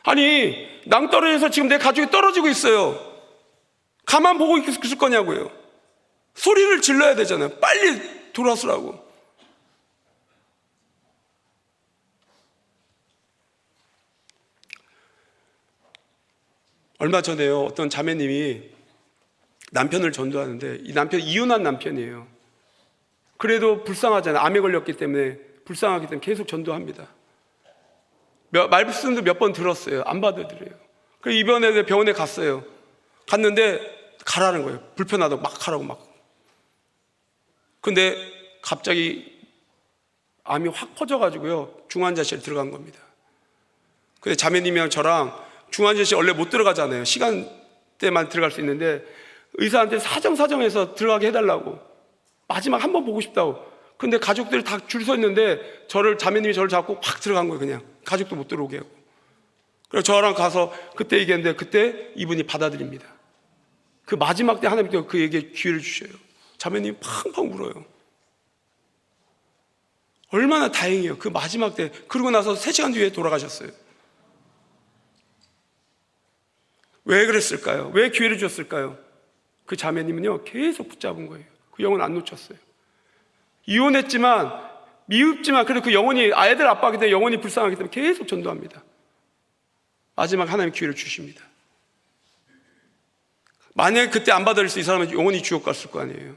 아니, 낭떠러지에서 지금 내 가족이 떨어지고 있어요. 가만 보고 있을 거냐고요. 소리를 질러야 되잖아요. 빨리 돌아서라고. 얼마 전에요, 어떤 자매님이 남편을 전도하는데 이 남편이 이혼한 남편이에요. 그래도 불쌍하잖아요. 암에 걸렸기 때문에 불쌍하기 때문에 계속 전도합니다. 말씀도 몇 번 들었어요. 안 받아들여요. 그래서 이번에 병원에 갔어요. 갔는데 가라는 거예요. 불편하다고 막 가라고 막. 근데 갑자기 암이 확 퍼져가지고요 중환자실에 들어간 겁니다. 근데 자매님이랑 저랑 중환자실 원래 못 들어가잖아요. 시간대만 들어갈 수 있는데 의사한테 사정해서 들어가게 해달라고, 마지막 한 번 보고 싶다고. 근데 가족들이 다 줄 서 있는데 자매님이 저를 잡고 팍 들어간 거예요. 그냥 가족도 못 들어오게 하고. 그래서 저랑 가서 그때 얘기했는데 그때 이분이 받아들입니다. 그 마지막 때 하나님께서 그에게 기회를 주셔요. 자매님이 팡팡 울어요. 얼마나 다행이에요. 그 마지막 때. 그러고 나서 3시간 뒤에 돌아가셨어요. 왜 그랬을까요? 왜 기회를 주셨을까요? 그 자매님은요 계속 붙잡은 거예요. 그 영혼 안 놓쳤어요. 이혼했지만 미흡지만 그래도 그 영혼이 아이들 아빠이기 때문에 영혼이 불쌍하기 때문에 계속 전도합니다. 마지막 하나님 기회를 주십니다. 만약에 그때 안 받아들였을 이 사람은 영혼이 지옥 갔을 거 아니에요.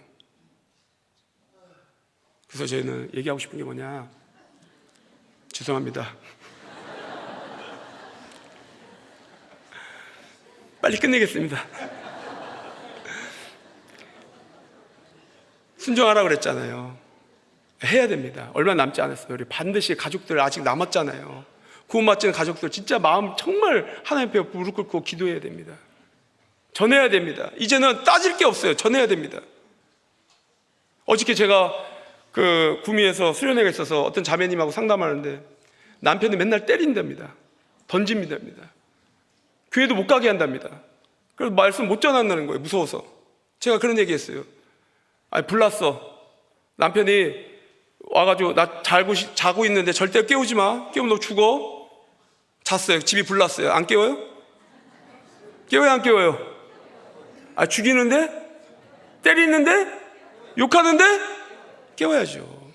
그래서 저희는 얘기하고 싶은 게 뭐냐, 죄송합니다, 빨리 끝내겠습니다. 순종하라고 그랬잖아요. 해야 됩니다. 얼마 남지 않았어요. 우리 반드시 가족들 아직 남았잖아요. 구원받지 않은 가족들 진짜 마음 정말 하나님 앞에 무릎 꿇고 기도해야 됩니다. 전해야 됩니다. 이제는 따질 게 없어요. 전해야 됩니다. 어저께 제가 그 구미에서 수련회가 있어서 어떤 자매님하고 상담하는데 남편이 맨날 때린답니다. 던집니다. 교회도 못 가게 한답니다. 그래서 말씀 못 전한다는 거예요. 무서워서. 제가 그런 얘기 했어요. 아니, 불났어. 남편이 와가지고 나 자고 있는데 절대 깨우지 마. 깨우면 너 죽어. 잤어요. 집이 불났어요. 안 깨워요? 깨워요, 안 깨워요? 아, 죽이는데? 때리는데? 욕하는데? 깨워야죠.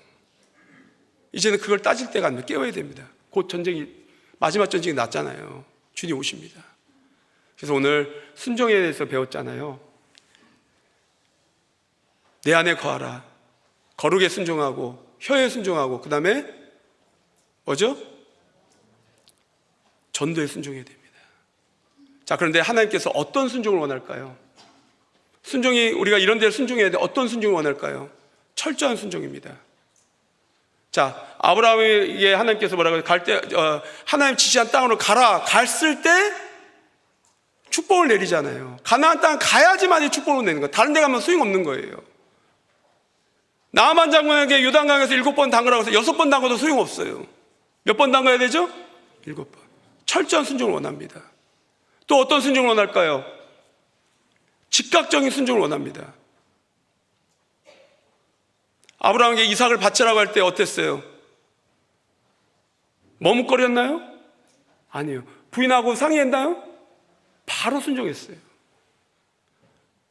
이제는 그걸 따질 때가 아니라 깨워야 됩니다. 곧 마지막 전쟁이 났잖아요. 주님 오십니다. 그래서 오늘 순종에 대해서 배웠잖아요. 내 안에 거하라. 거룩에 순종하고 혀에 순종하고 그 다음에 뭐죠? 전도에 순종해야 됩니다. 자, 그런데 하나님께서 어떤 순종을 원할까요? 우리가 이런 데를 순종해야 돼. 어떤 순종을 원할까요? 철저한 순종입니다. 자, 아브라함에게 하나님께서 뭐라고 하나님 지시한 땅으로 가라. 갔을 때 축복을 내리잖아요. 가나안 땅 가야지만 이 축복을 내는 거예요. 다른 데 가면 소용없는 거예요. 나아만 장군에게 요단강에서 7번 담그라고 해서 6번 담가도 소용없어요. 몇 번 담가야 되죠? 7번. 철저한 순종을 원합니다. 또 어떤 순종을 원할까요? 즉각적인 순종을 원합니다. 아브라함에게 이삭을 바치라고 할 때 어땠어요? 머뭇거렸나요? 아니요. 부인하고 상의했나요? 바로 순종했어요.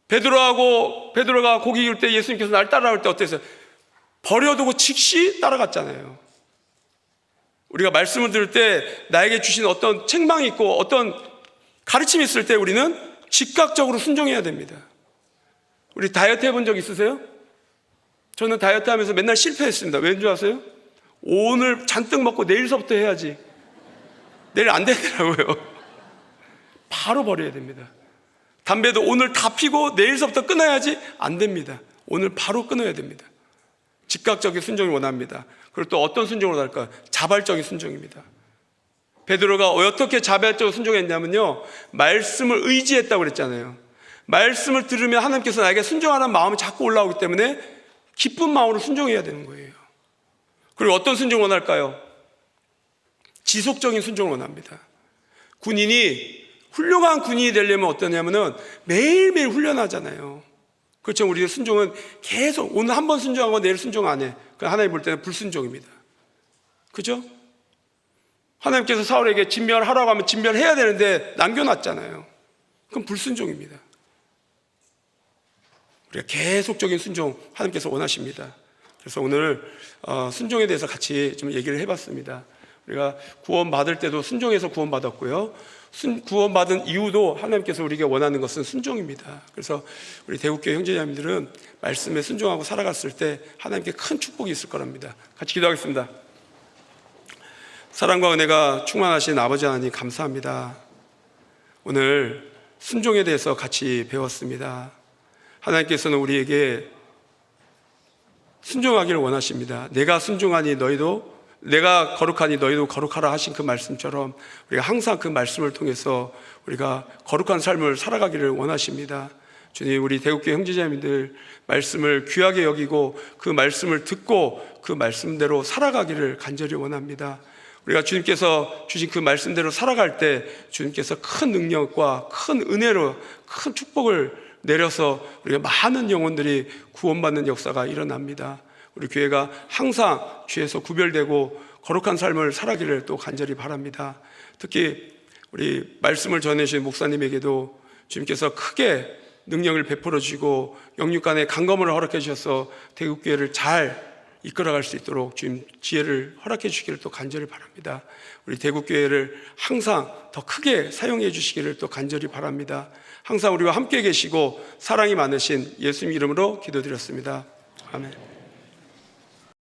베드로가 고기 기울 때 예수님께서 날 따라올 때 어땠어요? 버려두고 즉시 따라갔잖아요. 우리가 말씀을 들을 때 나에게 주신 어떤 책망이 있고 어떤 가르침이 있을 때 우리는 즉각적으로 순종해야 됩니다. 우리 다이어트 해본 적 있으세요? 저는 다이어트 하면서 맨날 실패했습니다. 왠 줄 아세요? 오늘 잔뜩 먹고 내일서부터 해야지. 내일 안 되더라고요. 바로 버려야 됩니다. 담배도 오늘 다 피고 내일서부터 끊어야지. 안 됩니다. 오늘 바로 끊어야 됩니다. 즉각적인 순종을 원합니다. 그리고 또 어떤 순종을 원할까요? 자발적인 순종입니다. 베드로가 어떻게 자발적으로 순종했냐면요, 말씀을 의지했다고 그랬잖아요. 말씀을 들으면 하나님께서 나에게 순종하는 마음이 자꾸 올라오기 때문에 기쁜 마음으로 순종해야 되는 거예요. 그리고 어떤 순종을 원할까요? 지속적인 순종을 원합니다. 훌륭한 군인이 되려면 어떠냐면은 매일매일 훈련하잖아요. 그렇죠. 우리의 순종은 계속 오늘 한 번 순종하고 내일 순종 안 해. 그럼 하나님 볼 때는 불순종입니다. 그죠? 하나님께서 사울에게 진멸하라고 하면 진멸해야 되는데 남겨놨잖아요. 그럼 불순종입니다. 우리가 계속적인 순종 하나님께서 원하십니다. 그래서 오늘 순종에 대해서 같이 좀 얘기를 해봤습니다. 우리가 구원받을 때도 순종해서 구원받았고요. 구원받은 이유도 하나님께서 우리에게 원하는 것은 순종입니다. 그래서 우리 대국교회 형제자매들은 말씀에 순종하고 살아갔을 때 하나님께 큰 축복이 있을 거랍니다. 같이 기도하겠습니다. 사랑과 은혜가 충만하신 아버지 하나님 감사합니다. 오늘 순종에 대해서 같이 배웠습니다. 하나님께서는 우리에게 순종하기를 원하십니다. 내가 순종하니 너희도, 내가 거룩하니 너희도 거룩하라 하신 그 말씀처럼 우리가 항상 그 말씀을 통해서 우리가 거룩한 삶을 살아가기를 원하십니다. 주님, 우리 대국교회 형제자매들 말씀을 귀하게 여기고 그 말씀을 듣고 그 말씀대로 살아가기를 간절히 원합니다. 우리가 주님께서 주신 그 말씀대로 살아갈 때 주님께서 큰 능력과 큰 은혜로 큰 축복을 내려서 우리가 많은 영혼들이 구원받는 역사가 일어납니다. 우리 교회가 항상 죄에서 구별되고 거룩한 삶을 살아기를 또 간절히 바랍니다. 특히 우리 말씀을 전해주신 목사님에게도 주님께서 크게 능력을 베풀어 주시고 영육간의 강검을 허락해 주셔서 대국교회를 잘 이끌어갈 수 있도록 주님 지혜를 허락해 주시기를 또 간절히 바랍니다. 우리 대국교회를 항상 더 크게 사용해 주시기를 또 간절히 바랍니다. 항상 우리와 함께 계시고 사랑이 많으신 예수님 이름으로 기도드렸습니다. 아멘.